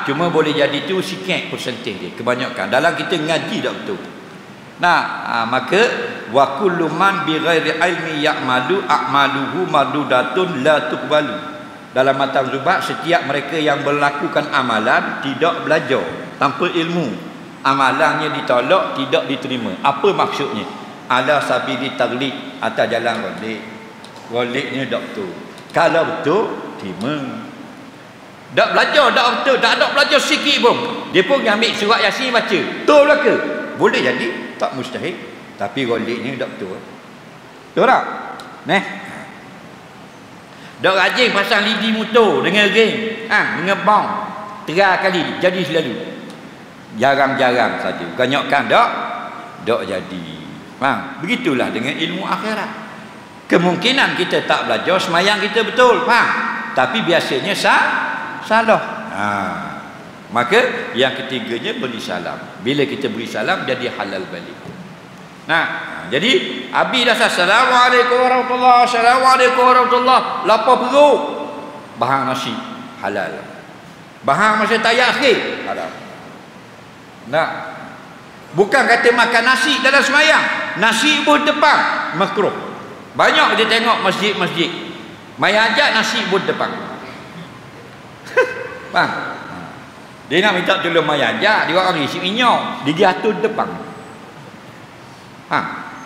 Cuma boleh jadi tu sikit persentage dia. Kebanyakan dalam kita ngaji tak betul. Maka wa kullu man bi ghairi ilmi ya'malu a'maluhu mardudatun la tuqbalu. Dalam matan Zubat, setiap mereka yang melakukan amalan tidak belajar tanpa ilmu, amalannya ditolak, tidak diterima. Apa maksudnya? Ala sabili taglid, atas jalan ghalib. Ghalibnya tak betul. Kalau betul, terima. Tak belajar, tak betul, tak ada belajar sikit pun. Dia pun ambil surat Yasin baca. Betul lah ke? Boleh jadi, tak mustahil. Tapi ghalibnya tak betul. Betul tak? Dak rajin pasang lidi motor dengan ring, dengan bau. Tiga kali jadi selalu. Jarang-jarang saja. Kebanyakan tak jadi. Faham? Begitulah dengan ilmu akhirat. Kemungkinan kita tak belajar, semayang kita betul, faham? Tapi biasanya salah. Maka yang ketiganya beri salam. Bila kita beri salam jadi halal balik. Jadi Abi dah assalamualaikum warahmatullahi, assalamualaikum warahmatullahi, lapar perut, bahang nasi halal, bahang masa tayak akhir halal. Bukan kata makan nasi dalam semayang, nasi pun depan makruh. Banyak dia tengok masjid-masjid mai ajak nasi pun depan. Faham? Dia nak minta tolong mayang je, dia orang isi minyak, dia atur depan.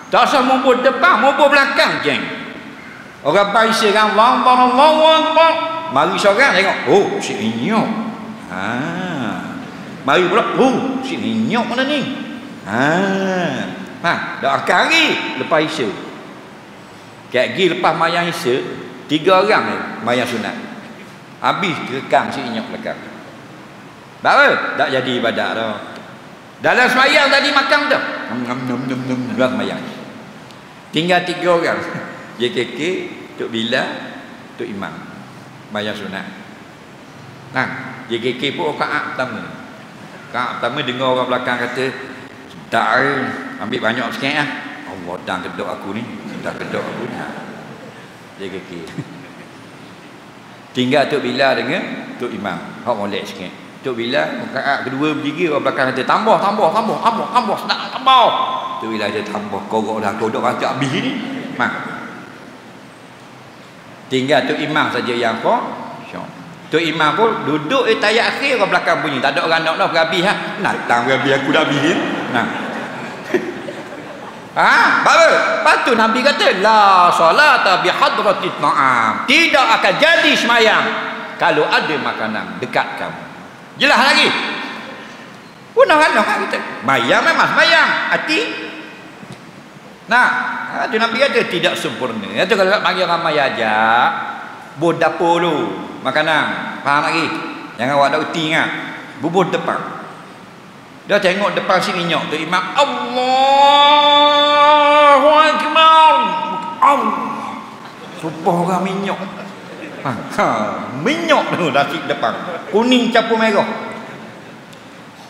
Tak usah mubur depan, mubur belakang geng. Orang baisa kan Allahu Akbar. Mari seorang tengok, oh si minyak. Mari pula, oh si minyak mana ni? Dah akan hari lepas Isya. Kek gi lepas mayang Isya, 3 orang ni mayang sunat. Habis rekam si minyak belakang. Tak tak jadi ibadat dah. Dalam semayang tadi makan tu. Dalam semayang. Tinggal 3 orang. JKK, Tok Bilal, Tok Imam. Mayang sunat. JKK pun rakaat pertama. Rakaat pertama dengar orang belakang kata, "Tak ambil banyak sikit ah." Allah dah kedok aku ni. Dah kedok aku ni. JKK. Tinggal Tok Bilal dengan Tok Imam. Hak molek sikit. Tok Bilal rakaat kedua berdiri, orang belakang kata, "Tambah, sedap tambah." Tok Bilal dia tambah, korok dah kodok baca habis ni. Tinggal Tok Imam saja yang kosong. Tok Imam pun duduk tayat akhir, orang belakang bunyi. Tak ada orang nak berabi Natang berabi aku dah habis. Baru lepas tu Nabi kata, la salata bi hadratit ta'am. Tidak akan jadi semayang kalau ada makanan dekat kamu. Jelas lagi. Punah-punah kita. Mayang memang semayang. Hati. Tu Nabi kata tidak sempurna. Itu kalau nak bagi ramai ajak, bubur dapur dulu makanan. Faham lagi? Jangan awak dah uti ingat. Bubur depan. Dia tengok depan si minyak tu Imam, Allahu Akbar. Allah. Supah orang minyak. Minyak tu nasi depan. Kuning campur merah.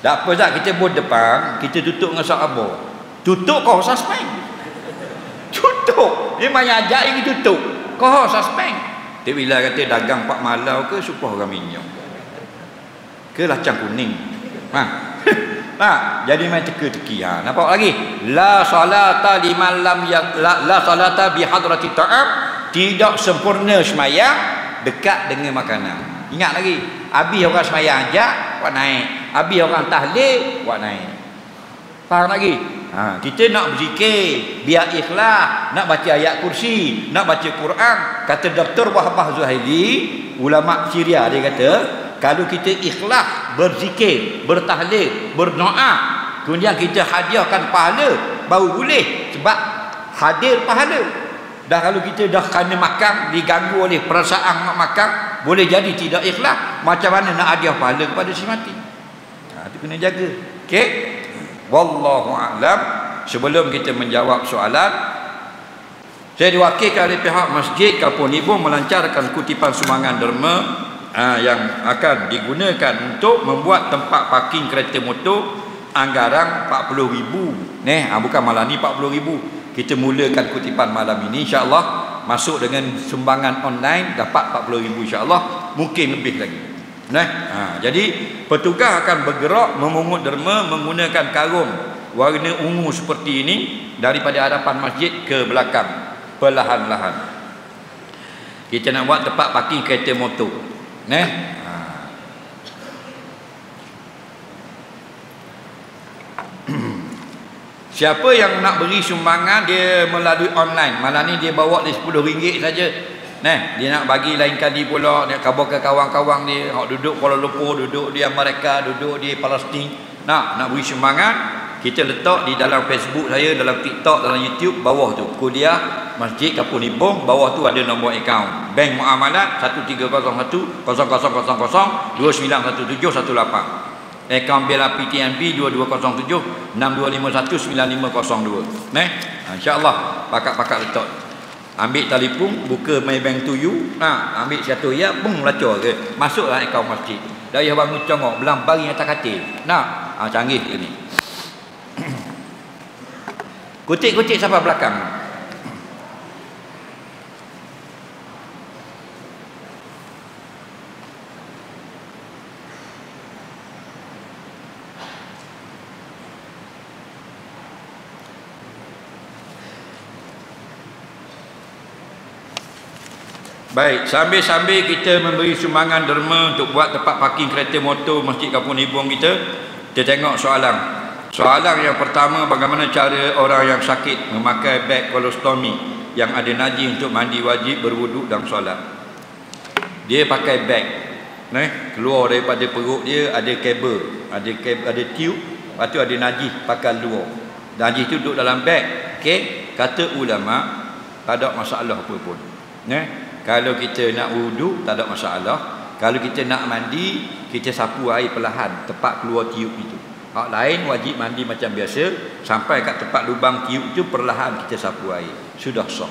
Tak apa tak, kita buat depan, kita tutup dengan sak abor. Tutup kau suspend. Tutup. Dia main ajak ini tutup. Kau suspend. Dia bila kata dagang Pak Malau ke supah orang minyak. Ke lacang kuning. Jadi main teka-teki. Nampak lagi? La salata liman lam la salata bi hadrati ta'am. Tidak sempurna semayang dekat dengan makanan. Ingat lagi, habis orang semayang ajak, buat naik. Habis orang tahlil, buat naik. Faham lagi? Kita nak berzikir biar ikhlas, nak baca ayat kursi, nak baca Quran. Kata Dr. Wahbah Zuhaili, ulama Syria, dia kata, kalau kita ikhlas berzikir, bertahlil, berdoa, kemudian kita hadiahkan pahala, baru boleh, sebab hadir pahala. Dah kalau kita dah kena makan, diganggu oleh perasaan nak makan, boleh jadi tidak ikhlas. Macam mana nak hadiah pahala kepada si mati? Itu kena jaga. Okey? Wallahu a'lam. Sebelum kita menjawab soalan, saya diwakilkan oleh pihak masjid Kampung Nibong melancarkan kutipan sumbangan derma yang akan digunakan untuk membuat tempat parking kereta motor, anggaran 40,000. Bukan malam ni 40,000. Kita mulakan kutipan malam ini, insya-Allah masuk dengan sumbangan online dapat 40,000 insya-Allah, mungkin lebih lagi. Jadi petugas akan bergerak memungut derma menggunakan karung warna ungu seperti ini daripada hadapan masjid ke belakang, perlahan-lahan. Kita nak buat tempat parking kereta motor. Siapa yang nak beri sumbangan, dia melalui online. Malam ni dia bawa dia RM10 saja. Dia nak bagi lain kali pula, dia kabar ke kawan-kawan dia, hak duduk Kuala Lumpur, duduk di Amerika, duduk di Palestin, nak beri sumbangan, kita letak di dalam Facebook saya, dalam TikTok, dalam YouTube, bawah tu Kuliah Masjid Kampung Nibong, bawah tu ada nombor akaun bank muamalat 1301-000291718, akaun Bela PTNB 2207-6251-9502. InsyaAllah pakat-pakat letak. Ambil telefon, buka Maybank to you, ambil satu ya, melacur ke, masuklah akaun masjid. Daya bangun congok, belang baring atas katil. Canggih ke ni. Kutik-kutik sampai belakang. Baik, sambil-sambil kita memberi sumbangan derma untuk buat tempat parking kereta motor Masjid Kampung Nibong kita tengok soalan. Soalan yang pertama, bagaimana cara orang yang sakit memakai beg kolostomi yang ada najis untuk mandi wajib, berwuduk dan solat. Dia pakai beg, keluar daripada perut dia ada kabel, ada tube, lepas tu ada najis pakai luar. Najis tu duduk dalam beg. Okey, kata ulama tak ada masalah apa pun. Kalau kita nak wuduk tak ada masalah. Kalau kita nak mandi, kita sapu air perlahan tempat keluar tiup itu. Hak lain wajib mandi macam biasa, sampai kat tempat lubang tiup itu perlahan kita sapu air. Sudah sah.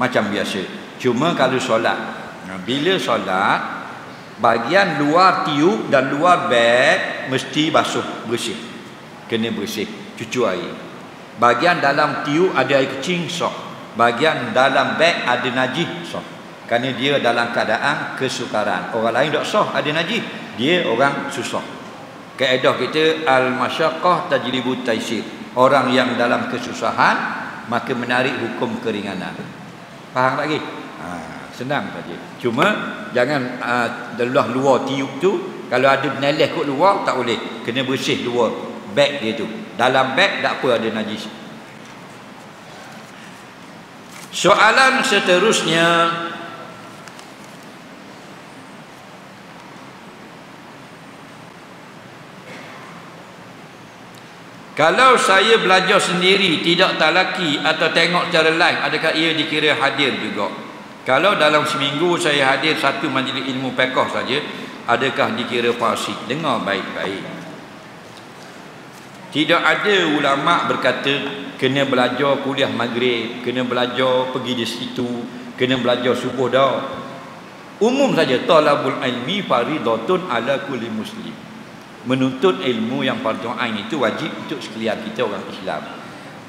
Macam biasa. Cuma kalau solat, bila solat, bahagian luar tiup dan luar beg mesti basuh, bersih. Kena bersih, cucu air. Bahagian dalam tiup ada air kecing, sah. Bahagian dalam beg ada najis, sah. Kerana dia dalam keadaan kesukaran. Orang lain tak sah ada najis, dia orang susah. Kaedah kita al-masyaqqah tajlibu taisir. Orang yang dalam kesusahan maka menarik hukum keringanan. Faham lagi? Senang saja. Cuma jangan dalam luar tiup tu, kalau ada peneleh kat luar tak boleh. Kena bersih luar beg dia tu. Dalam beg tak apa ada najis. Soalan seterusnya, kalau saya belajar sendiri, tidak talaki atau tengok secara live, adakah ia dikira hadir juga? Kalau dalam seminggu saya hadir satu majlis ilmu fiqh saja, adakah dikira fasik? Dengar baik-baik. Tidak ada ulama berkata kena belajar kuliah maghrib, kena belajar pergi di situ, kena belajar subuh dah. Umum saja, talabul ilmi faridatun ala kulli muslim. Menuntut ilmu yang fardu ain itu wajib untuk sekalian kita orang Islam.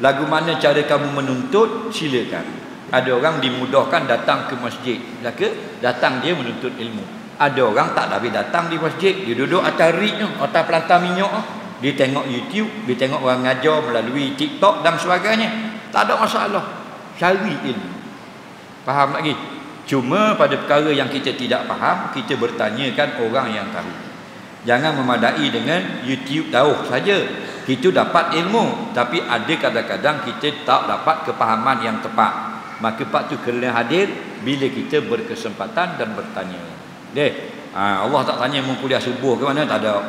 Lagu mana cara kamu menuntut, silakan. Ada orang dimudahkan datang ke masjid, datang dia menuntut ilmu. Ada orang tak habis datang di masjid, dia duduk atas rig, atas pelantar minyak, dia tengok YouTube, dia tengok orang ngajar melalui TikTok dan sebagainya. Tak ada masalah, cari ilmu. Faham lagi? Cuma pada perkara yang kita tidak faham, kita bertanyakan orang yang tahu. Jangan memadai dengan YouTube tahu saja. Kita dapat ilmu, tapi ada kadang-kadang kita tak dapat kepahaman yang tepat. Maka pak tu kena hadir bila kita berkesempatan dan bertanya. Allah tak tanya mu kuliah subuh ke mana, tak ada.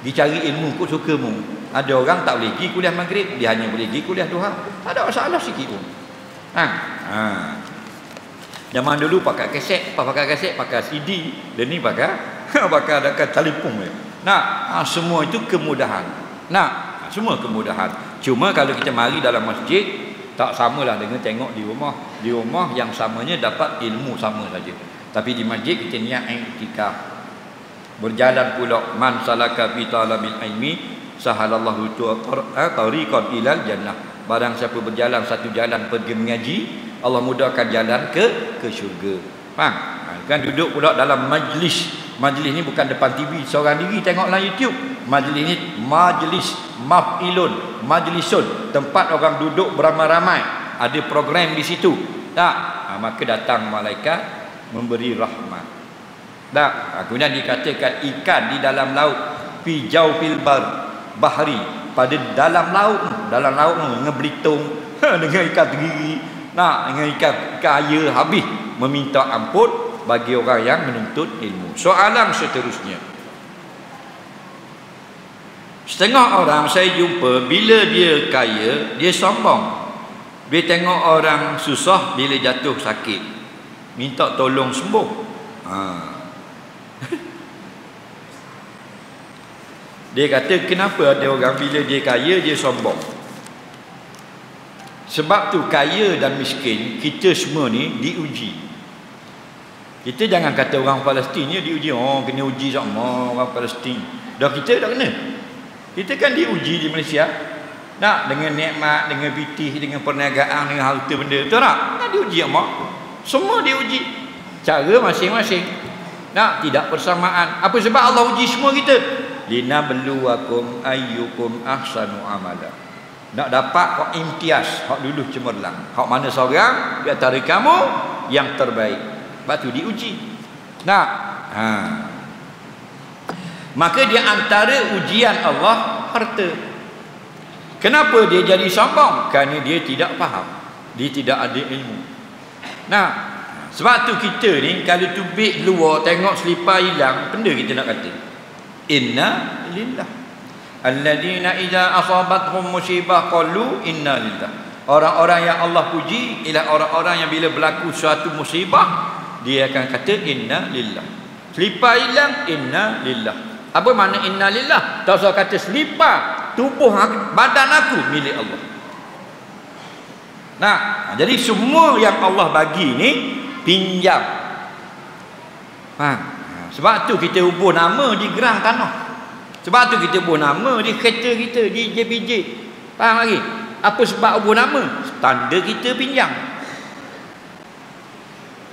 Pergi cari ilmu kau suka mu. Ada orang tak boleh pergi kuliah maghrib, dia hanya boleh pergi kuliah duha. Tak ada masalah sikit pun. Zaman dulu pakai kaset, pakai CD, dan ni pakai ada telefon dia. Semua itu kemudahan. Semua kemudahan. Cuma kalau kita mari dalam masjid, tak samalah dengan tengok di rumah. Di rumah yang samanya dapat ilmu sama saja. Tapi di masjid kita niat i'tikaf. Berjalan pula, man salaka fi talabil ilmi sahalallahu tariqan ilal jannah. Barang siapa berjalan satu jalan pergi mengaji, Allah mudahkan jalan ke syurga. Faham? Kan duduk pula dalam majlis. Majlis ni bukan depan TV seorang diri tengok dalam YouTube. Majlis ni majlis maf'ilun, majlisun, tempat orang duduk beramai-ramai. Ada program di situ. Maka datang malaikat memberi rahmat. Kemudian dikatakan ikan di dalam laut, fi jawfil bahri, pada dalam laut dengan belitung, dengan ikan tergiri, dengan ikan air habis meminta ampun bagi orang yang menuntut ilmu. Soalan seterusnya, setengah orang saya jumpa bila dia kaya, dia sombong. Dia tengok orang susah, bila jatuh sakit minta tolong sembuh. Dia kata kenapa ada orang bila dia kaya dia sombong? Sebab tu kaya dan miskin kita semua ni diuji. Kita jangan kata orang Palestin ni diuji, kena uji sama orang Palestin. Dah kita dah kena. Kita kan diuji di Malaysia. Dengan nikmat, dengan pitih, dengan perniagaan, dengan harta benda. Betul tak? Diuji sama. Semua diuji. Cara masing-masing. Tidak persamaan. Apa sebab Allah uji semua kita? Linabluwakum ayyukum ahsanu amala. Nak dapat hak imtiaz, hak dulu cemerlang. Hak mana seorang di antara kamu yang terbaik. Sebab tu diuji. Nah, maka di antara ujian Allah harta. Kenapa dia jadi sombong? Kerana dia tidak faham, dia tidak ada ilmu. Nah, sebab tu kita ni kalau tubik luar tengok selipar hilang, benda kita nak kata inna lillah. Alladina idza asabathum musibah qalu inna lillah. Orang-orang yang Allah puji ialah orang-orang yang bila berlaku suatu musibah dia akan kata inna lillah. Selipar hilang, inna lillah. Apa makna inna lillah? Tak usah kata selipar, tubuh badan aku milik Allah. Nah, jadi semua yang Allah bagi ni pinjam. Sebab tu kita ubur nama di gerang tanah. Sebab tu kita ubur nama di kereta kita, di JPJ. Faham lagi? Apa sebab ubur nama? Tanda kita pinjam.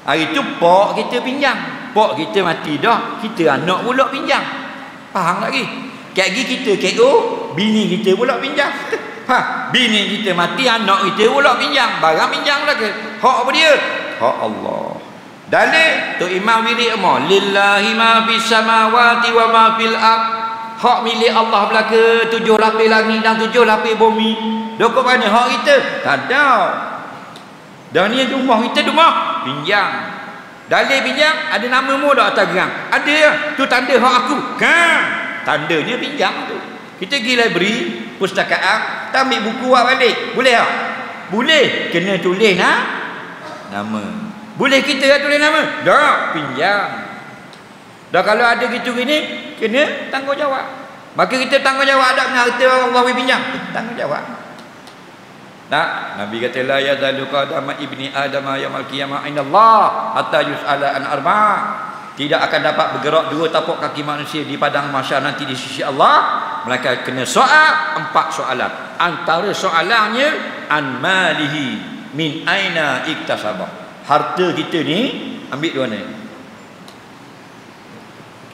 Hari tu pok kita pinjam. Pok kita mati dah, kita anak pula pinjam. Faham lagi? Kayak lagi kita KO, bini kita pula pinjam. Bini kita mati, anak kita pula pinjam. Barang pinjam pula ke? Hak apa dia? Hak Allah. Dalil tu Imam Wirid Amar, lillahi ma fis samawati wa ma fil ard. Hak milik Allah belaka 7 lapis langit dan 7 lapis bumi. Dah ke mana hak kita? Tak ada. Dah ni rumah kita, rumah pinjam. Dalil pinjam, ada nama mu dah atas gerang. Ada ya, tu tanda hak aku. Kan? Tandanya pinjam tu. Kita pergi library, pustakaan, kita ambil buku awak balik. Boleh tak? Boleh. Kena tulis nama. Boleh kita tulis nama? Dah, pinjam. Dah kalau ada gitu gini, kena tanggungjawab. Maka kita tanggungjawab ada punya harta Allah pinjam. Tanggungjawab. Nah, Nabi kata la yazalu qadama ibni adam yaumil qiyamah indallah hatta yus'ala an arba'. Tidak akan dapat bergerak dua tapak kaki manusia di padang mahsyar nanti di sisi Allah melainkan kena soal 4 soalan. Antara soalannya an malihi min aina iktasabah. Harta kita ni ambil di mana?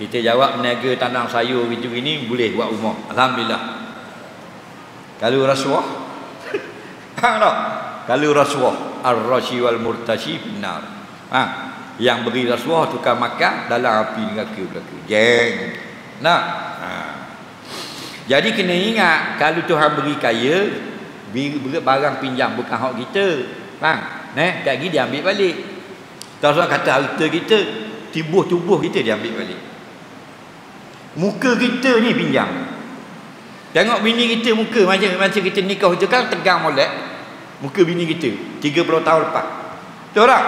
Kita jawab meniaga tanam sayur gitu gini boleh buat rumah. Alhamdulillah. Kalau rasuah faham tak? Kalau rasuah ar-rashi wal murtashi finnar. Yang beri rasuah tukar makan dalam api neraka belaka. Geng. Nah. Jadi kena ingat kalau Tuhan beri kaya, barang pinjam bukan hak kita. Faham? Kat lagi dia ambil balik. Tak usah kata harta kita, tubuh kita dia ambil balik. Muka kita ni pinjam. Tengok bini kita muka macam kita nikah tu kan tegang molek. Muka bini kita 30 tahun lepas. Betul tak?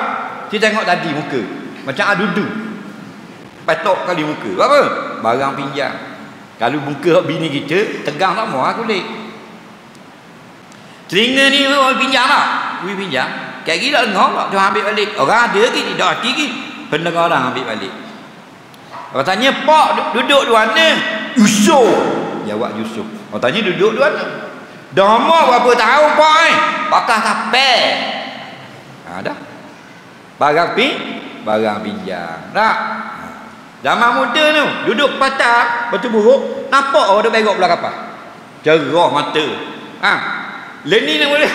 Kita tengok tadi muka macam adudu. Patok kali muka. Apa? Barang pinjam. Kalau muka bini kita tegang tak mau kulit. Telinga ni orang pinjam tak? We pinjam. Kayak gila dengar tak? Dia ambil balik. Orang ada lagi, tidak hati lagi. Pendengar orang ambil balik. Orang tanya, "Pak duduk di mana?" "Yusuf." Jawab Yusuf. Orang tanya, "Duduk di mana?" "Dah umur berapa tahun, Pak?" "Pakai kapal." Dah. Barang pinjam. Tak? Zaman muda tu, duduk patah, batu buruk, nampak orang duduk berok belah kapal. Cerah mata. Leni ni boleh.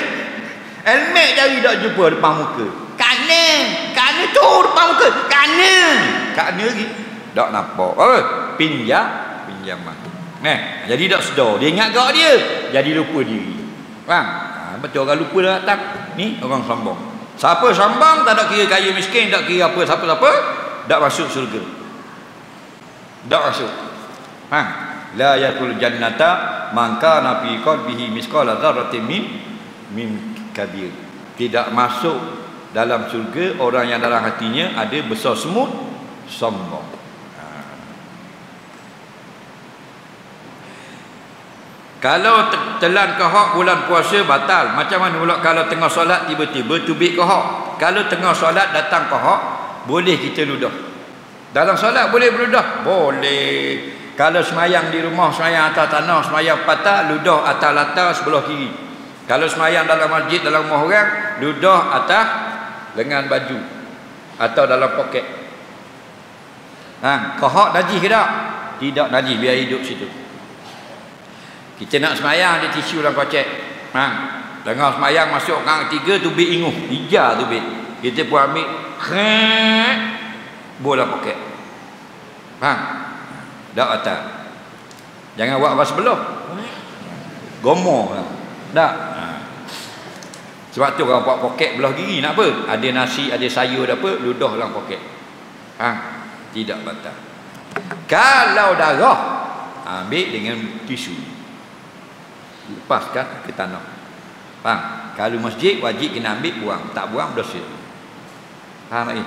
Helmet jari tak jumpa depan muka. Kanan tu depan muka. Kanan lagi. Tak nampak. Apa? Pinjaman. Jadi tak sedar. Dia ingat gak dia. Jadi lupa diri. Faham? Betul orang lupa dah datang. Ni orang sombong. Siapa sombong tak ada kira kaya miskin, tak kira apa siapa-siapa, tak masuk syurga. Tak masuk. La yakul jannata man kana fi qalbihi misqala dzarratin min kabir. Tidak masuk dalam syurga orang yang dalam hatinya ada besar semut sombong. Kalau telan kahak bulan puasa batal. Macam mana pula kalau tengah solat tiba-tiba tubik kahak? Kalau tengah solat datang kahak, boleh kita ludah. Dalam solat boleh berludah? Boleh. Kalau semayang di rumah, semayang atas tanah, semayang patah, ludah atas latar sebelah kiri. Kalau semayang dalam masjid, dalam rumah orang, ludah atas lengan baju atau dalam poket. Kahak najis ke tak? Tidak najis, biar hidup situ. Kita nak semayang, ada tisu dalam kocek. Tengah semayang masuk orang ketiga, tubik inguh. Hijau tubik. Kita pun ambil bola poket. Faham? Dak atas. Jangan buat apa sebelah. Gomor lah. Tak. Sebab tu orang buat poket belah kiri nak apa? Ada nasi, ada sayur, ada apa, ludah dalam poket. Tidak batal. Kalau darah, ambil dengan tisu. Lepaskan ke tanah. Faham? Kalau masjid wajib kena ambil, buang. Tak buang dosa. Faham lagi?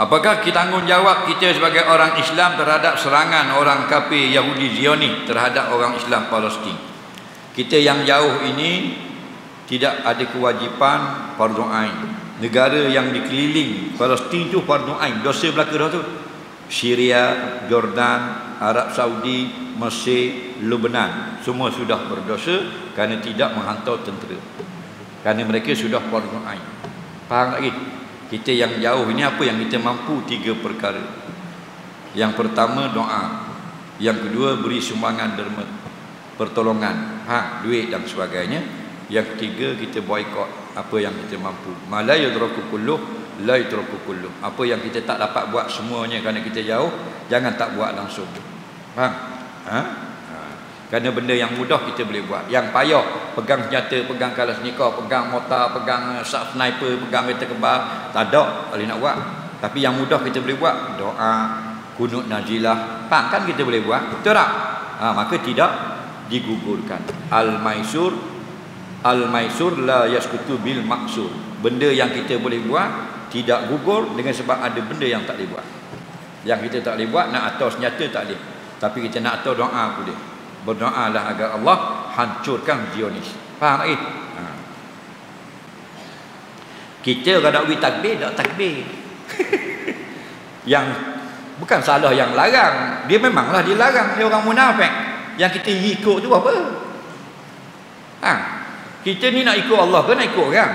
Apakah kita tanggungjawab kita sebagai orang Islam terhadap serangan orang kafir Yahudi Zionis terhadap orang Islam Palestin? Kita yang jauh ini tidak ada kewajipan fardu ain. Negara yang dikeliling Palestin itu fardu ain. Dosa belaka dah tu. Syria, Jordan, Arab Saudi, Mesir, Lebanon, semua sudah berdosa kerana tidak menghantar tentera. Kerana mereka sudah fardu ain. Faham lagi? Kita yang jauh ini apa yang kita mampu? 3 perkara. Yang pertama doa. Yang kedua beri sumbangan derma, pertolongan, duit dan sebagainya. Yang ketiga kita boikot apa yang kita mampu. Mala yudraku kulluh la yudraku kulluh. Apa yang kita tak dapat buat semuanya kerana kita jauh, jangan tak buat langsung. Faham? Kerana benda yang mudah kita boleh buat. Yang payah, pegang senjata, pegang Kalashnikov, pegang mortar, pegang sniper, pegang meter kebal, tak ada boleh nak buat. Tapi yang mudah kita boleh buat, doa, kunut nazilah. Faham kan kita boleh buat? Betul tak? Maka tidak digugurkan. Al-maisur la yaskutu bil maksur. Benda yang kita boleh buat tidak gugur dengan sebab ada benda yang tak boleh buat. Yang kita tak boleh buat, nak atur senjata tak boleh. Tapi kita nak atur doa boleh. Berdoalah agar Allah hancurkan Zionis. Faham lagi? Kita kalau nak pergi takbir, tak takbir. Yang bukan salah yang larang. Dia memanglah dia larang. Dia orang munafik. Yang kita ikut tu apa? Kita ni nak ikut Allah ke nak ikut orang?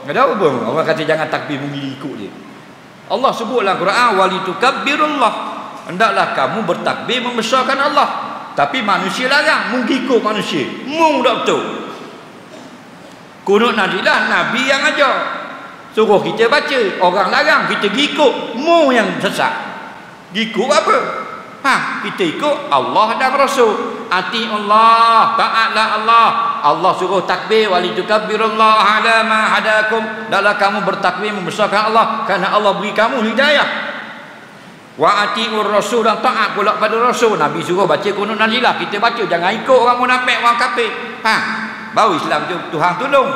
Tak tahu pun. Orang kata jangan takbir, mungkin ikut dia. Allah sebut dalam Quran, walitukabbirullah. Hendaklah kamu bertakbir membesarkan Allah. Tapi manusia larang, mungkin ikut manusia. Mung tak betul. Kunut nazilah Nabi yang ajar. Suruh kita baca, orang larang kita ikut. Mung yang sesat. Ikut apa? Kita ikut Allah dan Rasul. Ati Allah, taatlah Allah. Allah suruh takbir, walitukabbirullah ala ma hadakum. Hendaklah kamu bertakbir membesarkan Allah kerana Allah beri kamu hidayah. Wa atiur rasul, dan taat pula pada rasul. Nabi suruh baca kunut nazilah, kita baca, jangan ikut orang munafik, orang kafir. Baru Islam tu Tuhan tolong.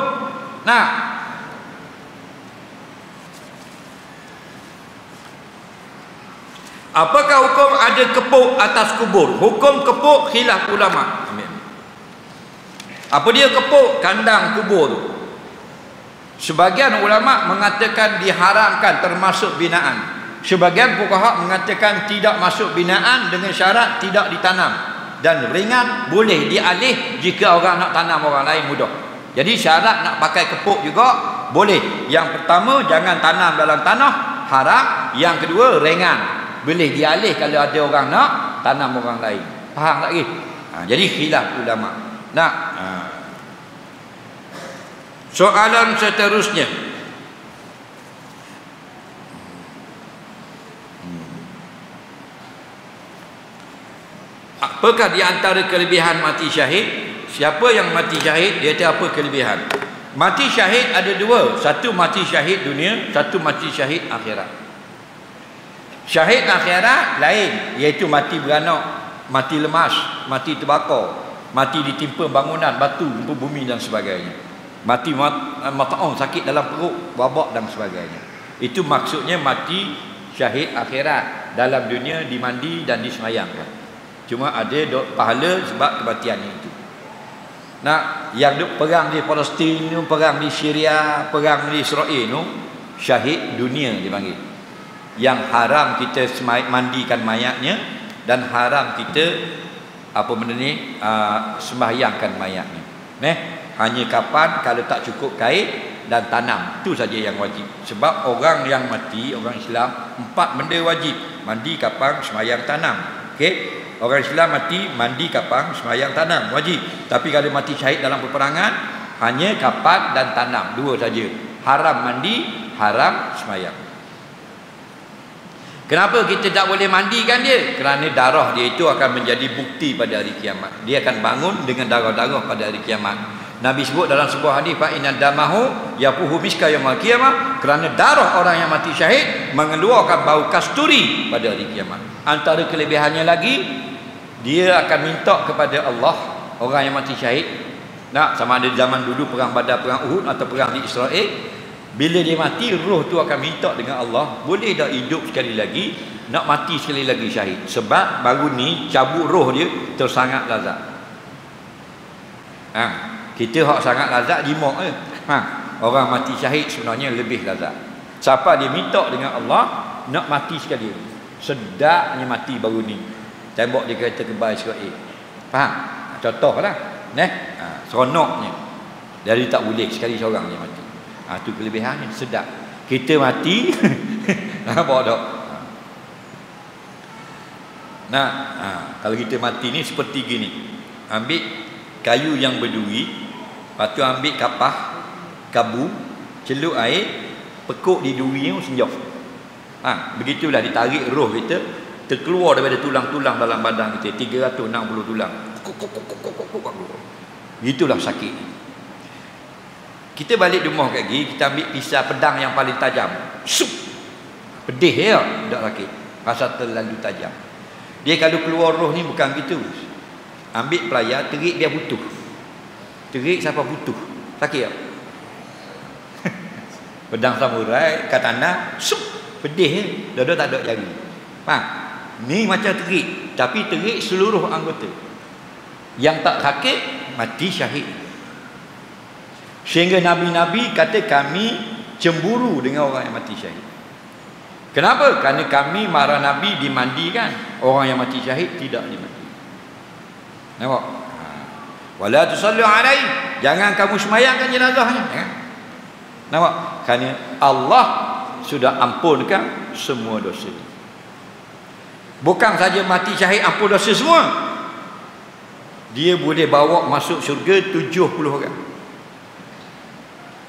Apakah hukum ada kepuk atas kubur? Hukum kepuk khilaf ulama. Amin. Apa dia kepuk kandang kubur tu? Sebagian ulama mengatakan diharamkan termasuk binaan. Sebagian fuqaha mengatakan tidak masuk binaan dengan syarat tidak ditanam, dan ringan boleh dialih jika orang nak tanam orang lain mudah. Jadi syarat nak pakai kepuk juga boleh. Yang pertama jangan tanam dalam tanah, haram. Yang kedua ringan, boleh dialih kalau ada orang nak tanam orang lain. Faham tak lagi? Jadi khilaf ulama. Soalan seterusnya, apakah di antara kelebihan mati syahid? Siapa yang mati syahid, dia ada apa kelebihan? Mati syahid ada dua. Satu mati syahid dunia, satu mati syahid akhirat. Syahid akhirat lain, iaitu mati beranak, mati lemas, mati terbakar, mati ditimpa bangunan, batu, gempa bumi dan sebagainya. Mati mata'un, sakit dalam perut, babak dan sebagainya. Itu maksudnya mati syahid akhirat. Dalam dunia dimandi dan disemayangkan. Cuma ada pahala sebab kematian itu. Yang perang di Palestin, perang di Syria, perang di Israel itu syahid dunia dipanggil. Yang haram kita mandikan mayatnya, dan haram kita sembahyangkan mayatnya. Hanya kapan kalau tak cukup kain dan tanam, itu saja yang wajib. Sebab orang yang mati, orang Islam, 4 benda wajib: mandi, kapan, sembahyang, tanam. Okey. Orang Islam mati mandi, kapang, sembahyang, tanam wajib. Tapi kalau mati syahid dalam peperangan hanya kapang dan tanam, dua saja. Haram mandi, haram sembahyang. Kenapa kita tak boleh mandikan dia? Kerana darah dia itu akan menjadi bukti pada hari kiamat. Dia akan bangun dengan darah-darah pada hari kiamat. Nabi sebut dalam sebuah hadis, fa inna damahu yafuhu miska yaumil qiyamah, kerana darah orang yang mati syahid mengeluarkan bau kasturi pada hari kiamat. Antara kelebihannya lagi, dia akan minta kepada Allah, orang yang mati syahid, nak sama ada zaman dulu perang Badar, perang Uhud atau perang di Israel, bila dia mati, roh tu akan minta dengan Allah, boleh tak hidup sekali lagi, nak mati sekali lagi syahid, sebab baru ni cabut roh dia tersangat lazat. Kita hak sangat lazat jimat orang mati syahid sebenarnya lebih lazat. Siapa dia minta dengan Allah nak mati sekali, sedapnya mati baru ni, tembok dia kereta kebal Israel, faham? Contohlah seronoknya. Jadi tak boleh sekali seorang dia mati. Tu kelebihannya, sedap. Kita mati nampak tak? Kalau kita mati ni seperti gini, ambil kayu yang berduri, lepas tu ambil kapah, kabu, celup air, pekuk di duri ni senjauh. Begitulah ditarik roh kita, terkeluar daripada tulang-tulang dalam badan kita, 360 tulang. Itulah sakit. Kita balik rumah kat gigi, kita ambil pisau pedang yang paling tajam, sup, pedih ya, tak sakit, pasal terlalu tajam. Dia kalau keluar roh ni bukan gitu, ambil pelayar, terik dia putus. Terik siapa putus, sakit tak? Pedang samurai, katana, sup, pedih, dada tak ada jari. Faham? Ni macam terik, tapi terik seluruh anggota. Yang tak sakit, mati syahid. Sehingga Nabi-Nabi kata kami cemburu dengan orang yang mati syahid. Kenapa? Kerana kami marah Nabi dimandikan, orang yang mati syahid tidak dimandi. Nampak? Wala tusallu alaihi, jangan kamu semayangkan jenazahnya. Nampak? Kerana Allah sudah ampunkan semua dosa. Bukan saja mati syahid ampun dosa semua, dia boleh bawa masuk syurga 70 orang.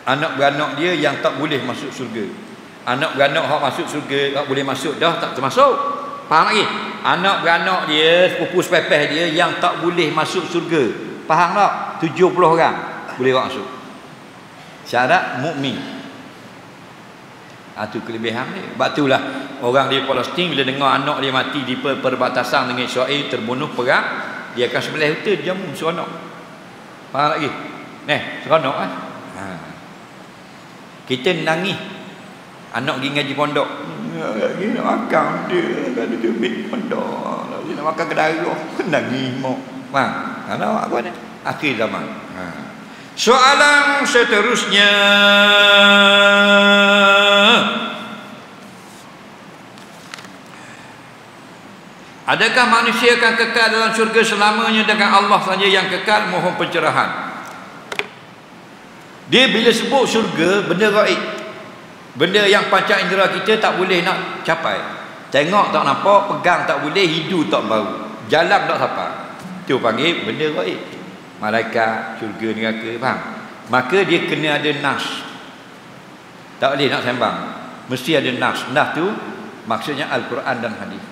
Anak beranak dia yang tak boleh masuk syurga, anak beranak hak masuk syurga tak boleh masuk dah, tak termasuk. Faham lagi? Anak beranak dia, sepupu sepepeh dia yang tak boleh masuk syurga, faham tak? 70 orang boleh masuk. Syarat mukmin. Itu kelebihan dia. Sebab itulah orang di Palestin bila dengar anak dia mati di perbatasan dengan Israel, terbunuh perang, dia akan sembelih unta jamu, seronok. Faham lagi? Seronok kan? Kita nangis anak pergi ngaji pondok, lagi nak makan dia, ada duit pondok, lagi nak makan kedarah, nangis mak. Faham? Anak apa ni? Akhir zaman. Soalan seterusnya, adakah manusia akan kekal dalam syurga selamanya dengan Allah saja yang kekal? Mohon pencerahan. Dia bila sebut syurga, benda gaib, benda yang panca indera kita tak boleh nak capai. Tengok tak nampak, pegang tak boleh, hidu tak bau, jalan tak sampai. Itu panggil benda gaib. Malaikat, syurga, neraka, faham? Maka dia kena ada nas. Tak boleh nak sembang, mesti ada nas. Nas tu maksudnya Al-Quran dan hadis.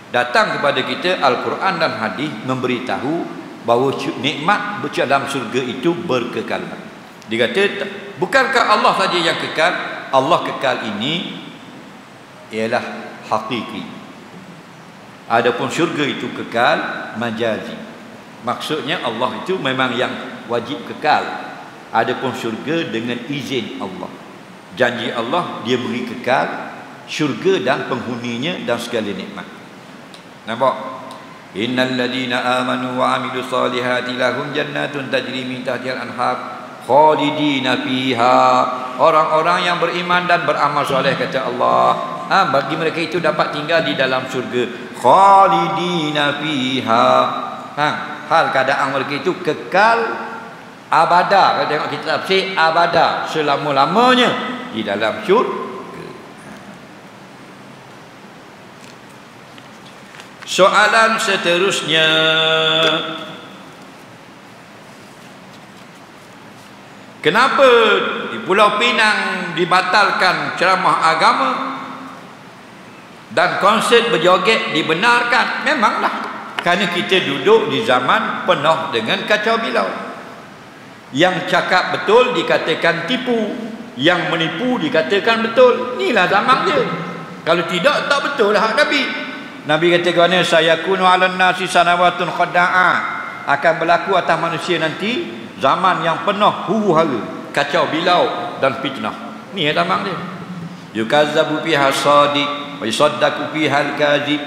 Datang kepada kita Al-Quran dan hadis memberitahu bahawa nikmat dalam syurga itu berkekalan. Dia kata, bukankah Allah saja yang kekal? Allah kekal ini ialah hakiki. Adapun syurga itu kekal majazi. Maksudnya Allah itu memang yang wajib kekal. Adapun syurga dengan izin Allah. Janji Allah, dia beri kekal syurga dan penghuninya dan segala nikmat. Nampak? Innal ladina amanu wa amilus solihati lahum jannatun tajri min tahtihal anhar khalidina fiha. Orang-orang yang beriman dan beramal soleh, kata Allah, bagi mereka itu dapat tinggal di dalam syurga, khalidina fiha. Hal keadaan mereka itu kekal abada. Kalau tengok kita tafsir, abada, selama-lamanya di dalam syurga. Soalan seterusnya, kenapa di Pulau Pinang dibatalkan ceramah agama dan konsert berjoget dibenarkan? Memanglah, kerana kita duduk di zaman penuh dengan kacau bilau. Yang cakap betul dikatakan tipu, yang menipu dikatakan betul. Inilah zaman dia. Kalau tidak, tak betul lah hak Nabi. Nabi kata kerana sayakunu 'alan nasi sanawatun khada'a, akan berlaku atas manusia nanti zaman yang penuh huru-hara, kacau bilau dan fitnah. Ni zaman dia. Yukazzabu fiha shadiq wa yusaddaqu fiha al-kadzib.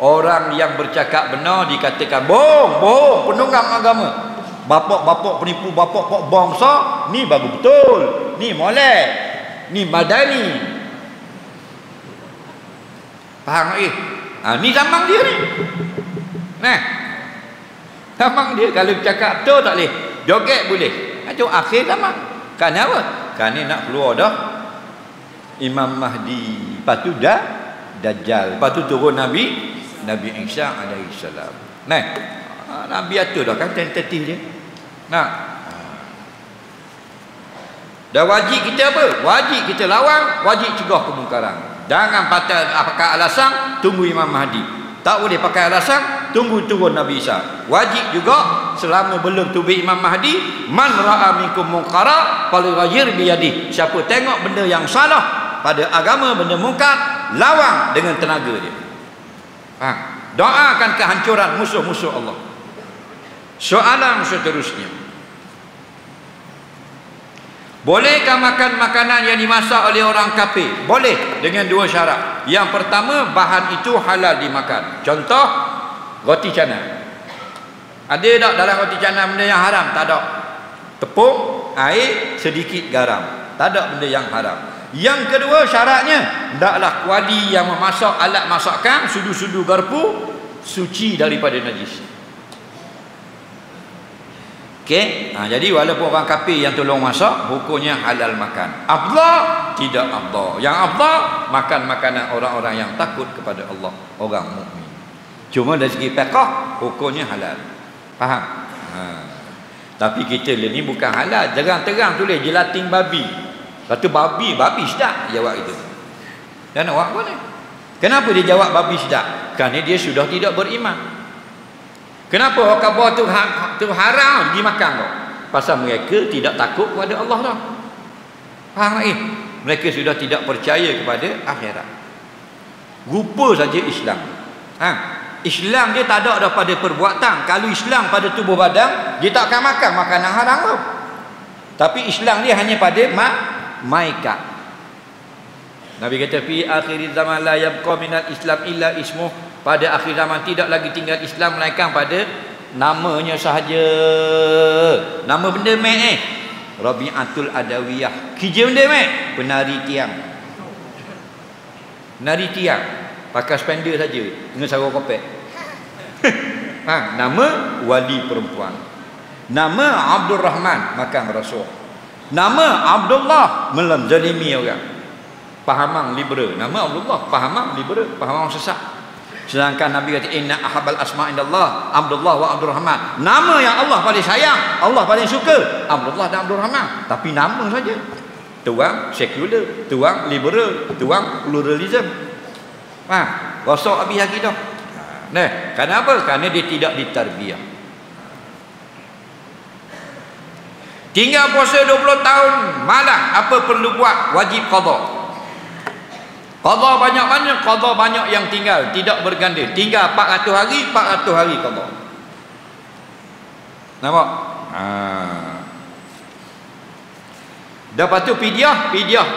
Orang yang bercakap benar dikatakan bohong, penunggang agama. Bapak-bapak penipu, bapak-bapak bangsa, ni baru betul, ni molek, ni madani. Faham ni zaman dia ni. Nah, zaman dia. Kalau cakap betul tak boleh, joget boleh. Itu akhir zaman. Kenapa? Kerana nak keluar dah Imam Mahdi, lepas tu dah Dajjal, lepas tu turun Nabi Isa alaihi salam. Nah, Nabi atur dah kan tentatif dia. Nah, dah wajib kita apa? Wajib kita lawan, wajib cegah kemungkaran. Jangan pakai alasan tunggu Imam Mahdi. Tak boleh pakai alasan tunggu turun Nabi Isa. Wajib juga selama belum turun Imam Mahdi, man ra'a minkum munkara falyughayyir bi yadihi. Siapa tengok benda yang salah pada agama, benda mungkar, lawan dengan tenaga dia. Doakan kehancuran musuh-musuh Allah. Soalan seterusnya, bolehkah makan makanan yang dimasak oleh orang kafir? Boleh, dengan dua syarat. Yang pertama, bahan itu halal dimakan. Contoh, roti canai. Ada tak dalam roti canai benda yang haram? Tak ada. Tepung, air, sedikit garam. Tak ada benda yang haram. Yang kedua syaratnya, hendaklah kuali yang memasak alat masakan, sudu-sudu garpu, suci daripada najis. Okey, jadi walaupun orang kafir yang tolong masak, hukumnya halal makan. Afdal? Tidak afdal. Yang afdal makan makanan orang-orang yang takut kepada Allah, orang mukmin. Cuma dari segi fiqh hukumnya halal. Faham? Tapi kita ni bukan halal, terang-terang tulis jelatin babi. Lepas tu babi sedap jawab itu. Dan awak apa ni? Kenapa dia jawab babi sedap? Kerana dia sudah tidak beriman. Kenapa orang kafir tu haram dimakan kau? Pasal mereka tidak takut kepada Allah dah. Faham tak? Mereka sudah tidak percaya kepada akhirat. Rupa saja Islam. Islam dia tak ada pada perbuatan. Kalau Islam pada tubuh badan, dia tak akan makan makanan haram tau. Tapi Islam dia hanya pada maikat. Nabi kata fi akhir zaman la yabqa minal Islam illa ismuh. Pada akhir zaman tidak lagi tinggal Islam melainkan pada namanya sahaja. Nama benda Rabi'atul Adawiyah. Kerja benda penari tiang. Penari tiang pakai spender saja dengan sarung kopek. Nama wali perempuan. Nama Abdul Rahman makan rasul. Nama Abdullah menzalimi orang. Pahamang liberal. Nama Abdullah pahamang liberal, pahamang sesat. Sedangkan Nabi kata inna ahabal asma indallah Abdullah wa Abdul Rahman. Nama yang Allah paling sayang, Allah paling suka, Abdullah dan Abdul Rahman. Tapi nama saja. Tuang sekular, tuang liberal, tuang pluralism. Rosak habis lagi dah. Nah, kenapa? Kerana dia tidak ditarbiyah. Tinggal puasa 20 tahun malah apa perlu buat? Wajib qada. Qada banyak-banyak, qada banyak yang tinggal, tidak berganda. Tinggal 400 hari qada. Nampak? Lepas tu fidyah.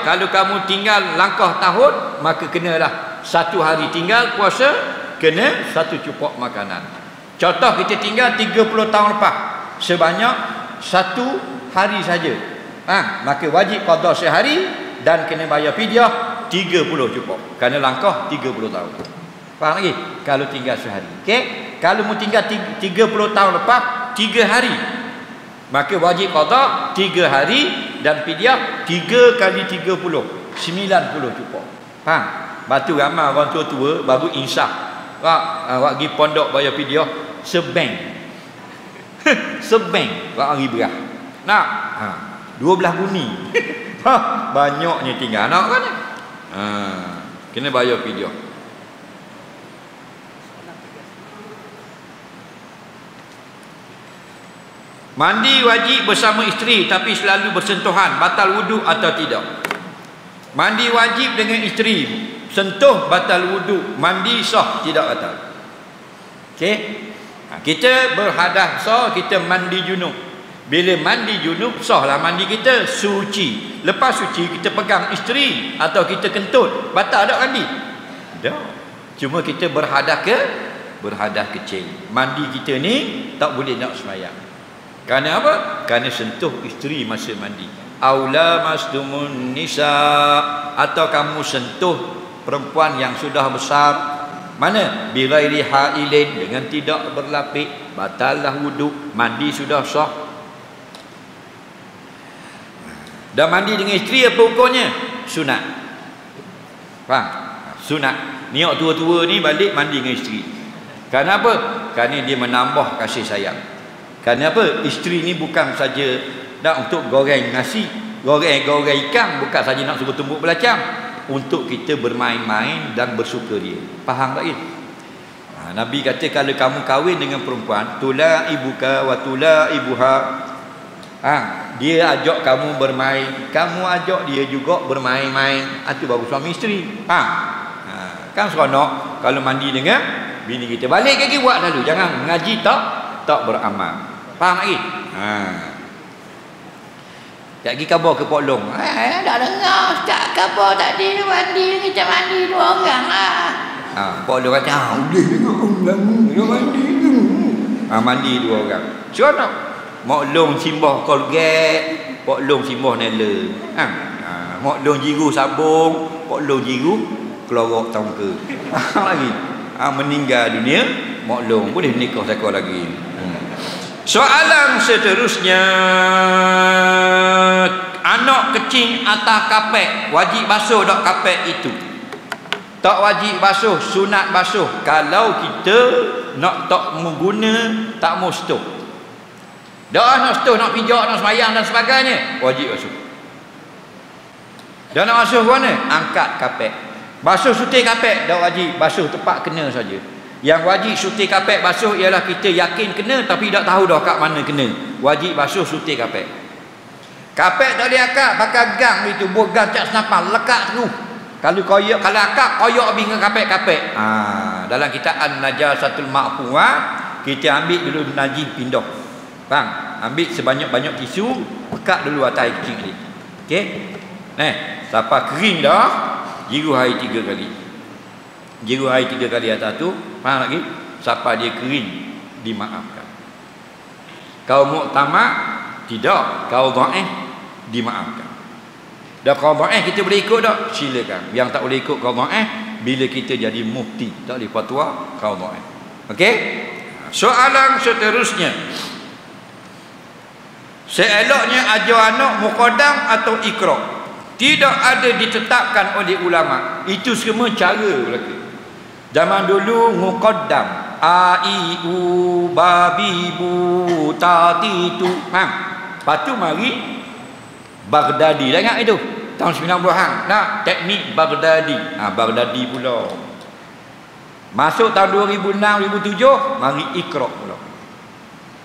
Kalau kamu tinggal langkah tahun, maka kenalah 1 hari tinggal puasa, kena 1 cupok makanan. Contoh kita tinggal 30 tahun lepas, sebanyak 1 hari saja. Maka wajib qada sehari dan kena bayar fidyah 30 cupok. Kerana langkah 30 tahun. Faham lagi? Kalau tinggal sehari. Okey? Kalau mu tinggal 30 tahun lepas 3 hari, maka wajib qada 3 hari dan fidyah 3 kali 30, 90 cupok. Faham? Batu ramai orang tua-tua baru insaf. Awak pergi pondok bayar fidyah sebeng. Sebeng awak pergi berah. Nak, 12 buni. Banyaknya tinggal nak kan. Kena bayar fidyah. Mandi wajib bersama isteri tapi selalu bersentuhan, batal wuduk atau tidak? Mandi wajib dengan isteri, sentuh batal wuduk, mandi sah tidak batal. Okey? Kita berhadas sah, kita mandi junub. Bila mandi junub sahlah mandi kita, suci. Lepas suci kita pegang isteri atau kita kentut, batal tak mandi? Tak. Cuma kita berhadas kecil. Mandi kita ni tak boleh nak sembahyang. Kerana apa? Kerana sentuh isteri masa mandi. Aula masdumun nisa, atau kamu sentuh perempuan yang sudah besar. Mana? Bighairi hailin, dengan tidak berlapik, batallah wuduk, mandi sudah sah. Dan mandi dengan isteri apa hukumnya? Sunat. Faham? Sunat. Niat tua-tua ni balik mandi dengan isteri. Kerana apa? Kerana dia menambah kasih sayang. Kerana apa? Isteri ni bukan saja nak untuk goreng nasi, goreng ikan, bukan saja nak suruh tumbuk belacang, untuk kita bermain-main dan bersuka dia. Faham tak ya? Nabi kata kalau kamu kahwin dengan perempuan, tula ibuka wa tula ibuha. Dia ajak kamu bermain, kamu ajak dia juga bermain-main. Itu baru suami isteri. Kan seronok kalau mandi dengan bini kita. Balik lagi buat dulu, jangan mengaji tak beramal. Faham lagi? Tak pergi khabar ke Pok Long.
Tak dengar Ustaz khabar tadi mandi, kita mandi 2 orang lah.
Pok Long kata, boleh dengar mandi. Mandi 2 orang. Seronok. Mok Long simbah Colgate, Pok Long simbah Nela. Mok Long jiru sabung, Pok Long jiru kelorok tangka. Lagi. Meninggal dunia, Mok Long boleh nikah sekali lagi. Soalan seterusnya, anak kecil atas kapek wajib basuh tak kapek itu? Tak wajib basuh, sunat basuh kalau kita nak tak mengguna, tak mau stok. Dah nak stok, nak pijak, nak sembahyang dan sebagainya, wajib basuh. Dah nak basuh mana? Angkat kapek. Basuh sutir kapek dah wajib, basuh tempat kena saja. Yang wajib sutir kapek basuh ialah kita yakin kena tapi tak tahu dah kat mana kena. Wajib basuh sutir kapek. Kapek tak boleh akak, pakai gang itu, buat gang cak senapan, lekat terus. Kalau akak koyak habis dengan kapek-kapek. Dalam kitab Najasatul Ma'fuat, kita ambil dulu najis pindah. Faham? Ambil sebanyak-banyak tisu, pekat dulu atas air kecil ni. Okey? Sampai kering dah, jiru air 3 kali. Jiru air 3 kali atas tu, faham lagi? Sampai dia kering, dimaafkan. Kau muktamad, tidak. Kau dhaif, dimaafkan. Dan kau dhaif kita boleh ikut tak? Silakan. Yang tak boleh ikut kau dhaif, bila kita jadi mufti, tak boleh fatwa, kau dhaif. Okey? Soalan seterusnya, seeloknya ajar anak muqaddam atau iqra? Tidak ada ditetapkan oleh ulama. Itu semua cara belaka. Zaman dulu muqaddam, a i u ba bi bu ta ti tu. Lepas tu mari Baghdadi. Dah ingat itu? Tahun 90-an. Nak teknik Baghdadi. Baghdadi pula. Masuk tahun 2006 2007 mari iqra pula.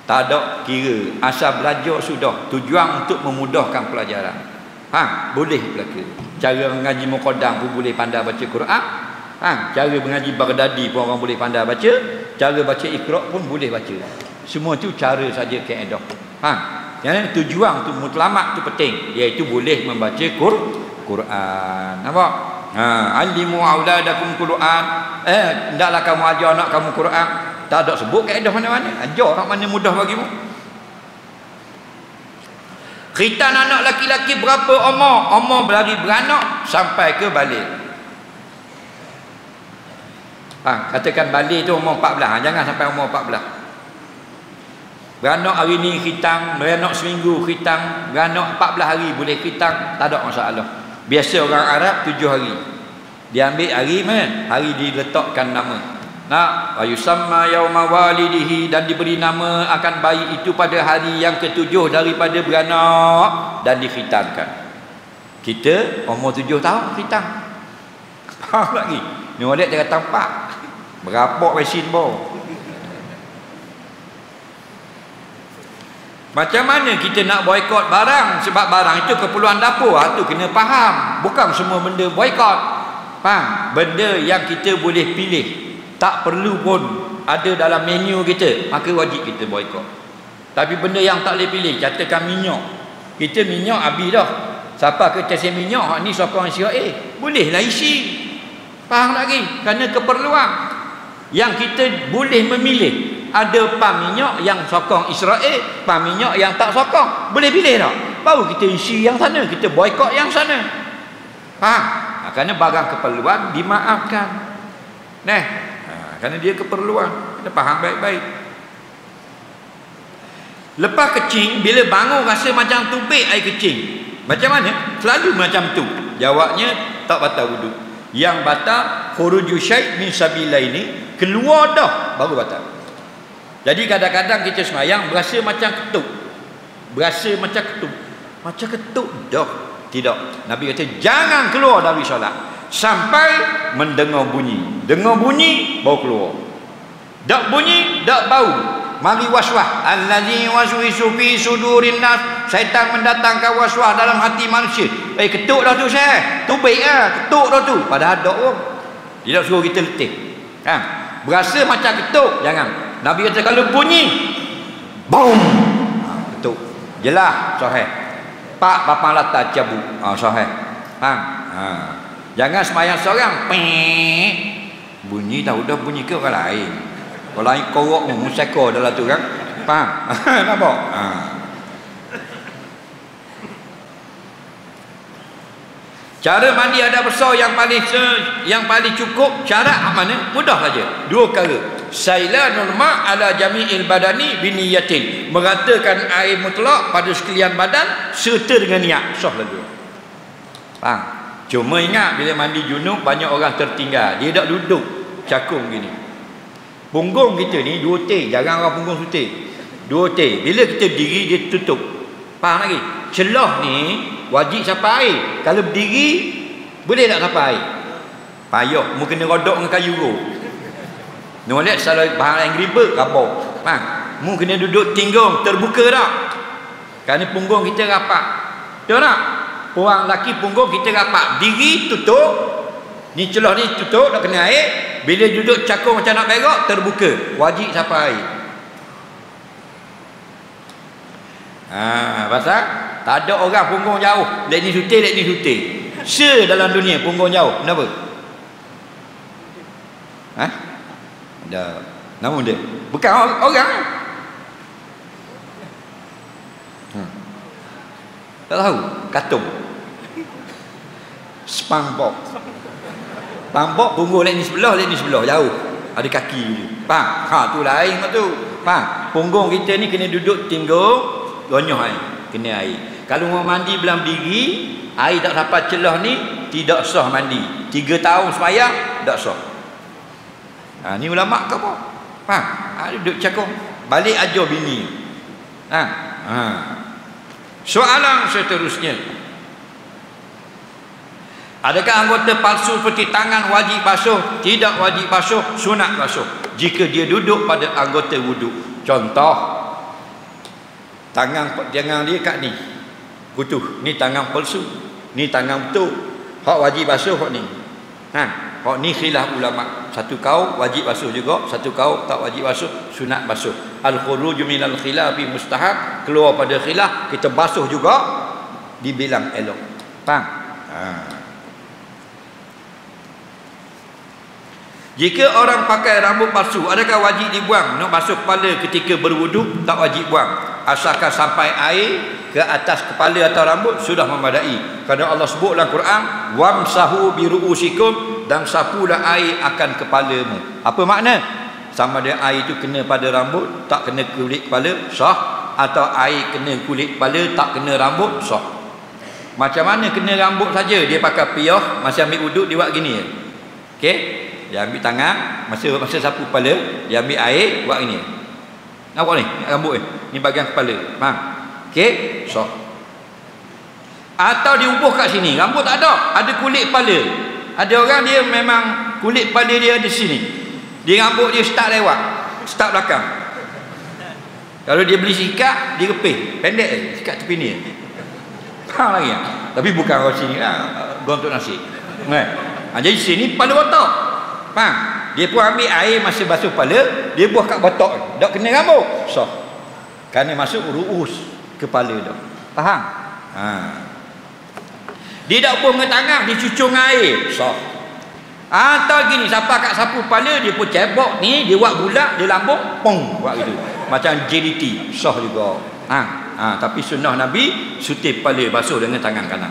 Tak ada kira, asal belajar sudah, tujuan untuk memudahkan pelajaran. Boleh belaka. Cara mengaji muqaddam pun boleh pandai baca Quran. Cara mengaji Baghdadi pun orang boleh pandai baca. Cara baca iqra pun boleh baca. Semua tu cara saja kaedah. Yang tujuan tu mutlamak tu penting, iaitu boleh membaca Quran. Nampak? Alimu auladakum Quran. Hendaklah kamu ajar anak kamu Quran. Tak ada sebut kaedah mana-mana. Ajar kat mana mudah bagimu. Khitan anak laki-laki berapa umur? Umur berlari beranak sampai ke balik. Katakan balik tu umur 14. Jangan sampai umur 14. Beranak hari ni khitan, beranak seminggu khitan, beranak 14 hari boleh khitan, tak ada masalah. Biasa orang Arab 7 hari. Dia ambil hari mana? Hari diletakkan nama. Nak ayusamma yauma walidihi, dan diberi nama akan bayi itu pada hari yang ketujuh daripada beranak dan dikhitankan. Kita umur 7 tahun khitan. Faham lagi? Ni orang dia kata 4. Berapa vaksin bau? Macam mana kita nak boikot barang? Sebab barang itu keperluan dapur. Itu kena faham. Bukan semua benda boikot. Faham? Benda yang kita boleh pilih, tak perlu pun ada dalam menu kita, maka wajib kita boikot. Tapi benda yang tak boleh pilih, katakan minyak. Kita minyak habis dah. Siapa kata saya minyak? Ni sokong CIA. Bolehlah isi. Faham lagi? Kerana keperluan. Yang kita boleh memilih. Ada pam minyak yang sokong Israel, pam minyak yang tak sokong. Boleh pilih tak? Baru kita isi yang sana, kita boikot yang sana. Faham? Kerana barang keperluan dimaafkan. Kerana dia keperluan. Kita faham baik-baik. Lepas kecing, bila bangun rasa macam tubik air kecing. Macam mana? Selalu macam tu. Jawabnya tak batal wuduk. Yang batal khuruju syai' min sabilaini, keluar dah baru batal. Jadi kadang-kadang kita semayang berasa macam ketuk. Berasa macam ketuk. Macam ketuk dah. Tidak. Nabi kata jangan keluar dari solat sampai mendengar bunyi. Dengar bunyi baru keluar. Tak bunyi, tak bau. Mari waswas. Allazi waswisu fi sudurin nas. Syaitan mendatangkan waswas dalam hati manusia. Ketuk dah tu saya. Tubik lah. Ketuk dah tu. Padahal tak pun. Tidak suruh kita letih. Berasa macam ketuk, jangan. Nabi kata kalau bunyi, boom, ketuk. Jelas, sahih. Pak papan latar cabut. Sahih. Jangan semayang seorang, bunyi tahu dah bunyi ke orang lain. Orang lain korok musako dalam tu kan. Faham? Nampak? Cara mandi ada besar yang paling cukup, cara mana? Mudah saja. 2 perkara. Sailanul ma' ala jami'il badani biniyatin. Meratakan air mutlak pada sekalian badan serta dengan niat. Sah lalu. Faham? Cuma ingat bila mandi junub banyak orang tertinggal. Dia tak duduk cakung gini. Punggung kita ni 2 teh, jarang orang punggung sutih. 2 teh. Bila kita berdiri dia tutup. Faham lagi? Celah ni wajib sampai air. Kalau berdiri boleh tak sampai air? Payah, mu kena rodok dengan kayu go. Nak lihat salah bahan yang ribet rabau. Faham? Mu kena duduk tinggung terbuka tak? Kerana punggung kita rapat. Betul tak? Orang lelaki punggung kita rapat. Diri tutup. Ni celah ni tutup tak kena air. Bila duduk cakung macam nak berak terbuka. Wajib sampai air. Pasal tak ada orang punggung jauh. Lek ni sutih, lek ni sutih. Dalam dunia punggung jauh. Kenapa? Ada. Namun dia bukan orang. Tak tahu. Katung. SpongeBob. SpongeBob punggung lek ni sebelah, lek ni sebelah jauh. Ada kaki je. Faham? Tu lain tu. Faham? Punggung kita ni kena duduk tinggung, gonyoh air. Kena air. Kalau mau mandi belam diri, air tak dapat celah ni, tidak sah mandi. 3 tahun sembahyang, tak sah. Ni ulama ke apa? Faham? Duduk cakung. Balik ajar bini. Soalan seterusnya. Adakah anggota palsu seperti tangan wajib basuh? Tidak wajib basuh, sunat basuh. Jika dia duduk pada anggota wuduk. Contoh, tangan dia kat ni. Butuh. Ni tangan palsu. Ni tangan betul. Hak wajib basuh hak ni. Hak ni khilaf ulama. Satu kau wajib basuh juga, satu kau tak wajib basuh, sunat basuh. Al-khuruju minal khilafi mustahab. Keluar pada khilaf, kita basuh juga dibilang elok. Faham? Jika orang pakai rambut palsu, adakah wajib dibuang? Nak basuh kepala ketika berwuduk, tak wajib buang. Asalkan sampai air ke atas kepala atau rambut sudah memadai. Kerana Allah sebut dalam Quran, wamsahu biru'usikum, dan sapulah air akan kepalamu. Apa makna? Sama ada air itu kena pada rambut, tak kena kulit kepala, sah. Atau air kena kulit kepala, tak kena rambut, sah. Macam mana kena rambut saja? Dia pakai piyah, masa ambil wuduk dia buat gini. Okey? dia ambil tangan, masa sapu kepala, dia ambil air buat ini. Nampak ni rambut ni bahagian kepala, faham? Okey, so atau diubuh kat sini, rambut tak ada kulit kepala. Ada orang dia memang kulit kepala dia ada sini, dia rambut dia start lewat, start belakang. Kalau dia beli sikat, dia kepih pendek sikat tepi ni, faham lagi? Tapi bukan orang sini lah, gontok nasi. Jadi sini kepala botak, faham? Dia pun ambil air masa basuh kepala, dia buah kat botak, tak kena rambut, so kerana masuk ruus kepala dah, faham? Dia tak buah dengan tangan, dia cucung air, so atau gini, siapa kat sapu kepala, dia pun cebok ni, dia buat bulat, dia lambung, pong, buat gitu, macam JDT, sah juga. Tapi sunnah Nabi sutip kepala, basuh dengan tangan kanan.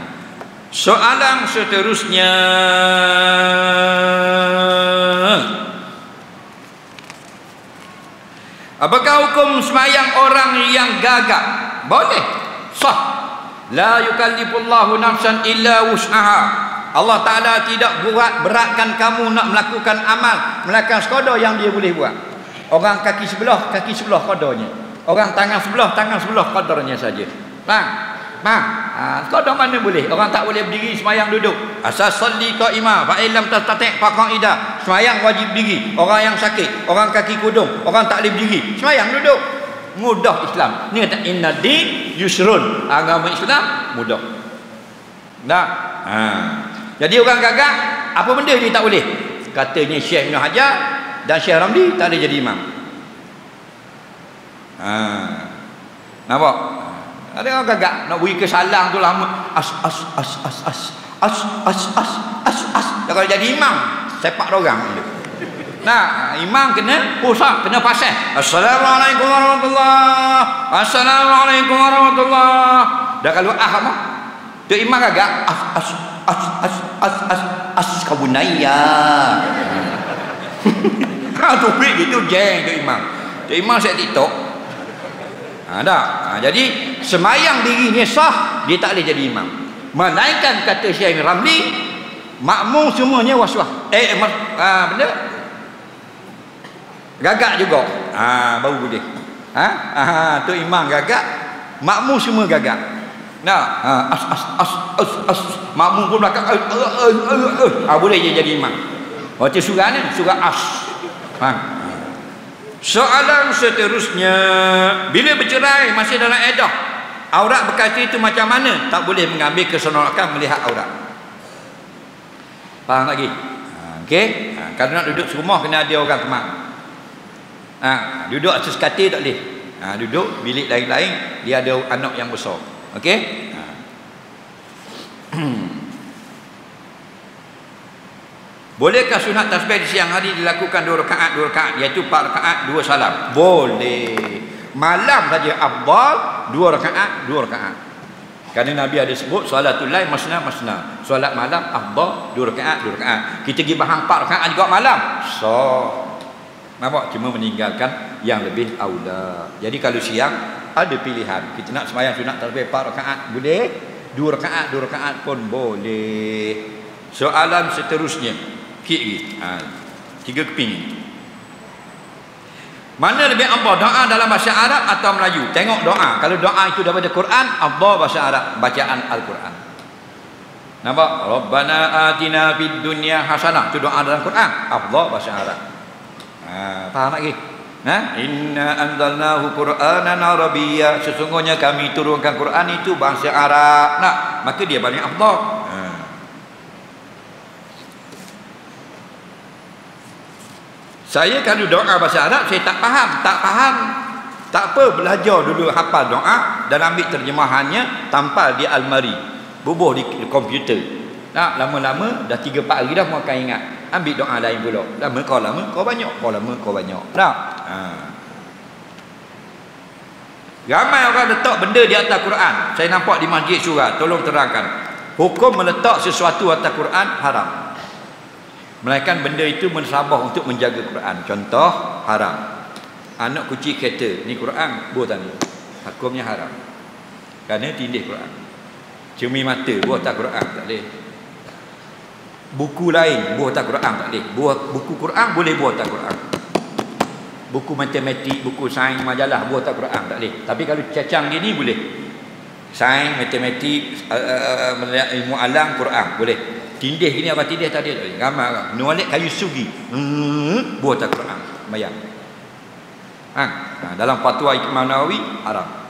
Soalan seterusnya, apakah hukum semayang orang yang gagap? Boleh, sah. La yukallifullahu nafsan illa wus'aha. Allah Ta'ala tidak beratkan kamu nak melakukan amal melainkan sekadar yang dia boleh buat. Orang kaki sebelah kadarnya, orang tangan sebelah kadarnya saja. Faham? Sekadar mana boleh. Orang tak boleh berdiri semayang duduk. Asas salli qa'imah fa illam tastati' fa qa'idah. Semayang wajib berdiri. Orang yang sakit, orang kaki kudung, orang tak boleh berdiri, semayang duduk. Mudah Islam. Ni kata inna din yusrun. Agama Islam mudah. Nah, jadi orang gagak, apa benda dia tak boleh? Katanya Syekh Ibn Hajar dan Syekh Ramli tak boleh jadi imam. Nampak? Ada orang gagak nak beri kesalang tu lama. Kalau jadi imam, sepak dorang. Nah, imam kena pusat, kena pasal. Assalamualaikum warahmatullahi. Assalamualaikum warahmatullahi. Dah kalau apa? Tu imam gagak kabunaya. Topik gitu jeng tu imam. Tu imam saya TikTok. Jadi semayang diri ni sah, dia tak boleh jadi imam. Melainkan kata Syekh Ramli, makmum semuanya was-was. Benda gagak juga. Baru boleh. Tu imam gagak, makmum semua gagak. Makmum pun belakang boleh je jadi imam. Baca surah ni, surah As. Soalan seterusnya, bila bercerai masih dalam iddah, aurat bekas itu macam mana? Tak boleh mengambil keseronokan melihat aurat. Faham lagi? Okey. Kalau nak duduk serumah kena ada orang kemar. Duduk atas katil tak boleh. Duduk bilik lain-lain, dia ada anak yang besar. Okey? Bolehkah sunat tasbih di siang hari dilakukan 2 rakaat iaitu 4 rakaat 2 salam? Boleh. Malam saja afdal 2 rakaat. Kerana Nabi ada sebut salatul lail masna. Solat malam afdal 2 rakaat. Kita pergi bahang 4 rakaat juga malam. Nampak? Cuma meninggalkan yang lebih aula. Jadi kalau siang ada pilihan. Kita nak sembahyang sunat tasbih 4 rakaat boleh, 2 rakaat pun boleh. Soalan seterusnya. Kiri 3 keping. Mana lebih afdal, doa dalam bahasa Arab atau Melayu? Tengok doa. Kalau doa itu daripada Quran, afdal bahasa Arab, bacaan Al-Quran. Nampak? Rabbana atina fid dunya hasanah, itu doa dalam Quran, afdal bahasa Arab. Faham lagi? Inna anzalnahu Qur'anan Arabiyya, sesungguhnya kami turunkan Quran itu bahasa Arab. Maka dia paling afdal. Saya kalau doa bahasa Arab saya tak faham, tak apa, belajar dulu hafal doa dan ambil terjemahannya, tampal di almari, bubuh di komputer. Lama-lama dah 3-4 hari dah akan ingat. Ambil doa lain pula. Lama kau banyak. Ramai orang letak benda di atas Quran. Saya nampak di masjid surah. Tolong terangkan. Hukum meletak sesuatu atas Quran haram. Melainkan benda itu mensabah untuk menjaga Quran. Contoh haram. Anak kucing kereta, ni Quran, buah tadi. Hukumnya haram. Kerana tindih Quran. Cumi mata, buah tak Quran, tak boleh. Buku lain buatan Quran tak boleh. Buku Quran boleh buatan Quran. Buku matematik, buku sains, majalah buatan Quran tak boleh. Tapi kalau cacang gini boleh. Sains, matematik, ilmu alam, Quran boleh. Tindih gini apa tindih tadi tak boleh. Gambar nualik kayu sugi. Buatan Quran bayang. Dalam fatwa Imam Nawawi haram.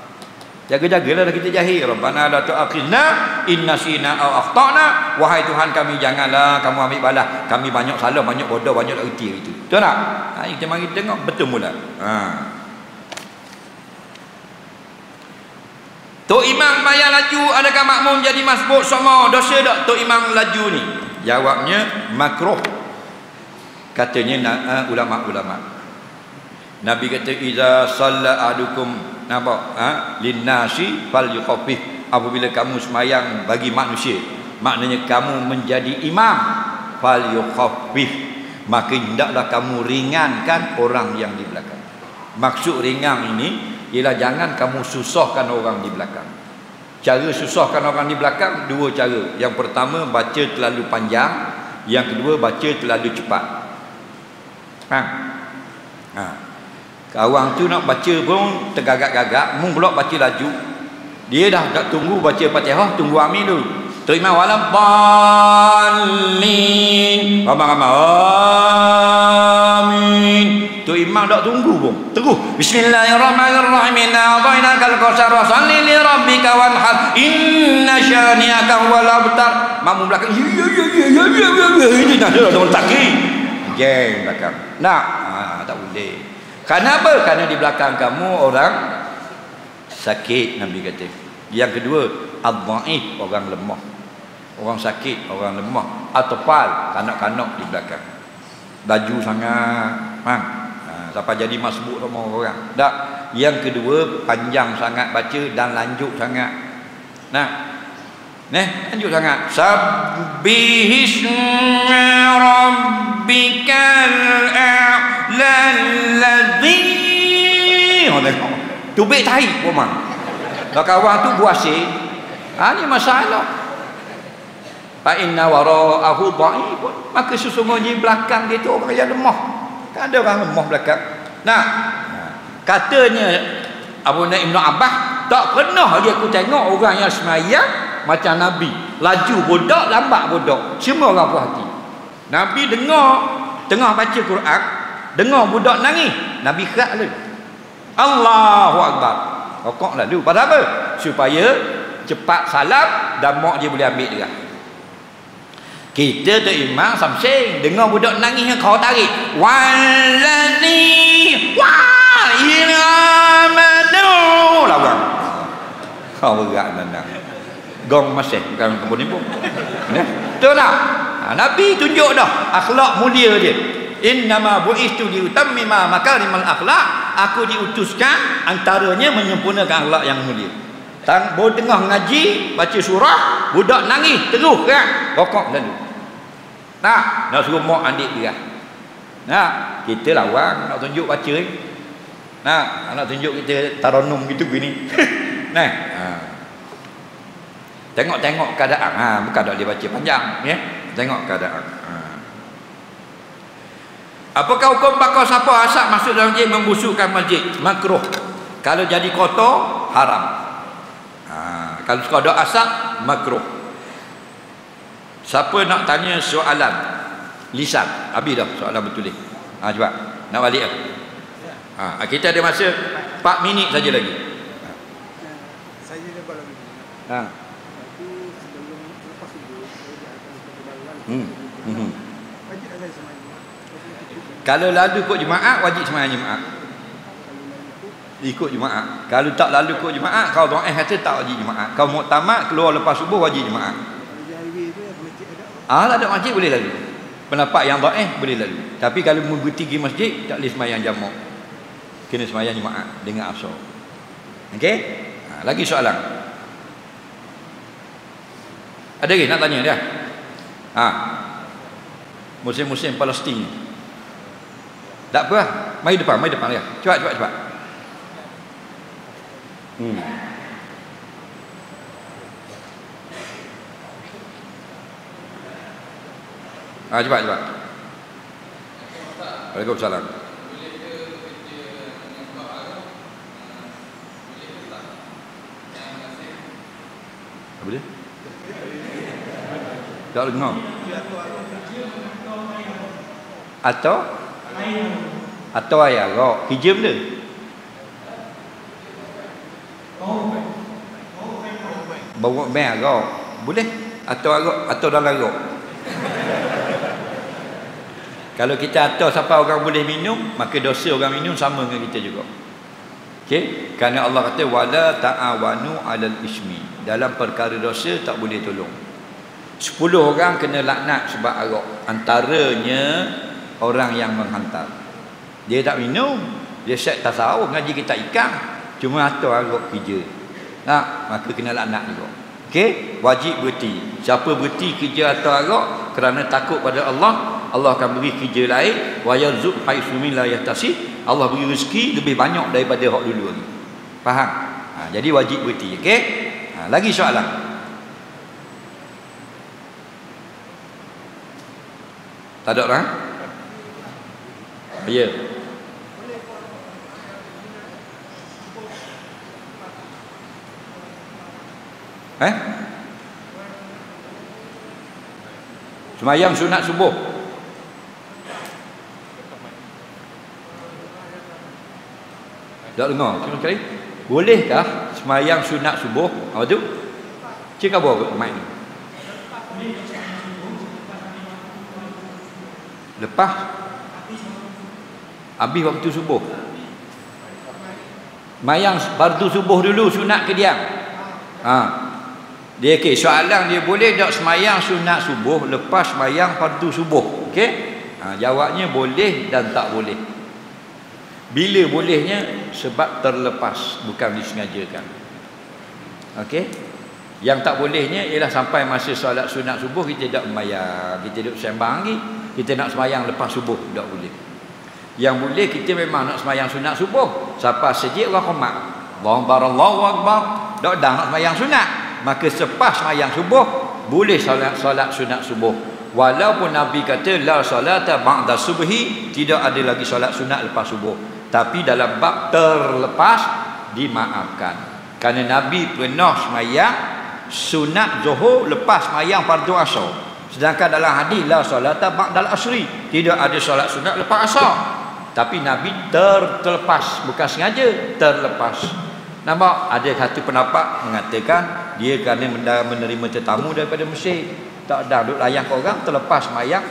Jaga-jagalah kita jahil. Rabbana la tu'akhidna in nasina aw akhtana. Wahai Tuhan kami, janganlah kamu ambil balas. Kami banyak salah, banyak bodoh, banyak tak reti itu. Betul tak? Kita mari tengok betul mula. Tok Imam bayar laju, adakah makmum jadi masbuk semua? Dosa tak Tok Imam laju ni? Jawabnya makruh. Katanya ulama-ulama. Nabi kata iza salla ahadukum linnasi falyukhaffif. Apabila kamu semayang bagi manusia, maknanya kamu menjadi imam, falyukhaffif, maka hendaklah kamu ringankan orang yang di belakang. Maksud ringan ini ialah jangan kamu susahkan orang di belakang. Cara susahkan orang di belakang dua cara. Yang pertama, baca terlalu panjang. Yang kedua, baca terlalu cepat. Kawan tu nak baca pun tergagak-gagak, mung pula baca laju. Dia dah tak tunggu baca Fatihah, tunggu amin dulu. Terima wala dallin. Ramai-ramai amin. Tu imam tak tunggu pun. Terus bismillahirrahmanirrahim. Inna a'tainakal kautsar fasalli li rabbika wanhar. Inna syani'aka huwal abtar. Makmum belakang ya. Ini dah takbir. Jeng belakang. Tak boleh. Kenapa? Karena di belakang kamu orang sakit, Nabi kata. Yang kedua, ad-dhaif, orang lemah. Orang sakit, orang lemah. Atfal, kanak-kanak di belakang. Laju sangat, sampai jadi masbuk sama orang. Tak. Yang kedua, panjang sangat baca dan lanjut sangat. Lanjut sangat. Sabbihisma rabbikal a'la alladhi. Tengok. Tubik tahi pun. Kalau kawan tu buasir, ni masalah. Fa inna wara'ahu dha'ifun. Maka sesungguhnya belakang dia tu orang yang lemah. Kan ada orang lemah belakang. Katanya Abu Ibn Abbas, tak pernah dia aku tengok orang yang semayang macam Nabi. Laju bodoh, lambat bodoh. Semua orang puas hati. Nabi dengar tengah baca Quran, dengar budak nangis, Nabi kerak lalu. Allahu Akbar. Rokok lalu. Pasal apa? Supaya cepat salam dan mak dia boleh ambil dia. Kita tu imam samsing dengar budak nangis yang kau tarik. Wallazi wa ilamadu lawang. Kau berat nandang. Gong masih bukan kebun ibu. Betul tak? Nabi tunjuk dah akhlak mulia dia. Innama bu'istu liutammima makarimal akhlak. Aku diutuskan antaranya menyempurnakan akhlak yang mulia. Baru tengah ngaji baca surah, budak nangis terus kan rokok lalu. Nak suruh mak adik dia. Kita lawan nak tunjuk baca ni. Nak tunjuk kita taranum gitu gini. Tengok keadaan. Bukan tak boleh baca panjang ya. Tengok keadaan. Apakah hukum bakar sampah asap masuk dalam masjid membusukkan masjid? Makruh. Kalau jadi kotor haram. Kalau sekadar asap makruh. Siapa nak tanya soalan lisan? Habis dah soalan betul ni. Cuba nak balik kita ada masa 4 minit saja lagi.
Saya lepas lagi. Tapi sebelum lepas subuh saya akan berjalan. Wajib ada semayang.
Kalau lalu ikut jemaah wajib semayang jemaah. Ikut jemaah. Kalau tak lalu ikut jemaah, kau kata tak wajib jemaah. Kau muktamad keluar lepas subuh wajib jemaah. Ada masjid boleh lalu. Pendapat yang dhaif boleh lalu. Tapi kalau mengikuti pergi masjid tak boleh semayang jamak. Kena semayang jemaah dengan asar. Okey? Lagi soalan. Ada lagi nak tanya dia? Musim-musim Palestin. Tak apa. Mari depan dia. Cepat. Cepat. Waalaikumsalam. Apa dia? Tak dengar. Atau ayah agak kerja benda. Bawa bank agak boleh. Atau dalam agak. Kalau kita atur siapa orang boleh minum, maka dosa orang minum sama dengan kita juga. Okey, kerana Allah kata wala ta'awanu 'alal ismi. Dalam perkara dosa tak boleh tolong. 10 orang kena laknat sebab arak. Antaranya orang yang menghantar. Dia tak minum, dia set tasawuf ngaji kita ikan, cuma atur arak kerja. Maka kena laknat juga. Okey, wajib berhenti. Siapa berhenti kerja atur arak kerana takut pada Allah, Allah akan beri kerja lain, wa yarzuq haitsu la yahtasib. Allah beri rezeki lebih banyak daripada hak dulu lagi. Faham? Jadi wajib berhenti. Okey? Lagi soalan. Tak ada orang? Ya. Semayang sunat subuh. Tak dengar sekali. Bolehkah semayang sunat subuh? Apa tu? Cik apa mic ni? Lepas habis waktu subuh. Semayang fardu subuh dulu sunat ke diam? Dia soalan dia boleh tak semayang sunat subuh lepas semayang fardu subuh? Okey? Jawabnya boleh dan tak boleh. Bila bolehnya? Sebab terlepas, bukan disengajakan. Okey? Yang tak bolehnya ialah sampai masa solat sunat subuh kita tak sembahyang, kita duduk sembang lagi, kita nak sembahyang lepas subuh, tak boleh. Yang boleh kita memang nak sembahyang sunat subuh. Siapa sejik orang khomat, Allahu akbar, tak dah nak sembahyang sunat, maka selepas sembahyang subuh boleh solat sunat subuh. Walaupun Nabi kata la salata ba'da subhi, tidak ada lagi solat sunat lepas subuh. Tapi dalam bab terlepas dimaafkan. Kerana Nabi pernah sembahyang sunat zuhur lepas sembahyang fardu asar. Sedangkan dalam hadis la salata ba'dal asri, tidak ada solat sunat lepas asar. Tapi Nabi terlepas, bukan sengaja, terlepas. Nampak? Ada satu pendapat mengatakan dia kerana menerima tetamu daripada Mesir, tak ada duk layan ke orang, terlepas sembahyang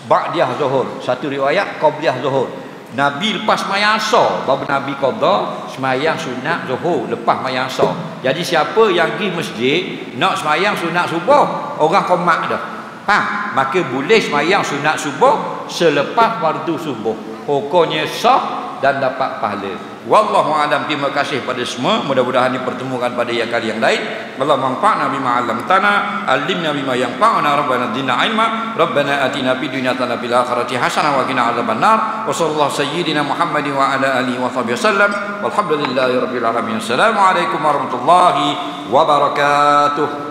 ba'diyah zuhur. Satu riwayat qabliyah zuhur. Nabi lepas sembahyang asar baru Nabi qada sembahyang sunat zuhur lepas sembahyang asar. Jadi siapa yang pergi masjid nak sembahyang sunat subuh, orang qomat dah. Faham? Maka boleh sembahyang sunat subuh selepas fardu subuh. Hukumnya sah dan dapat pahala. Wallahu a'lam. Terima kasih pada semua. Mudah-mudahan dipertemukan pada kali yang lain. Allah manfa'na bima 'allamtana, allimna bima yanfa'una, rabbana zidna ilma, rabbana atina fid dunya hasanah fil akhirati hasanah wa qina adzabannar. Wa sallallahu sayyidina Muhammadin wa ala alihi wa sahbihi wasallam. Walhamdulillahirabbil alamin. Assalamualaikum warahmatullahi wabarakatuh.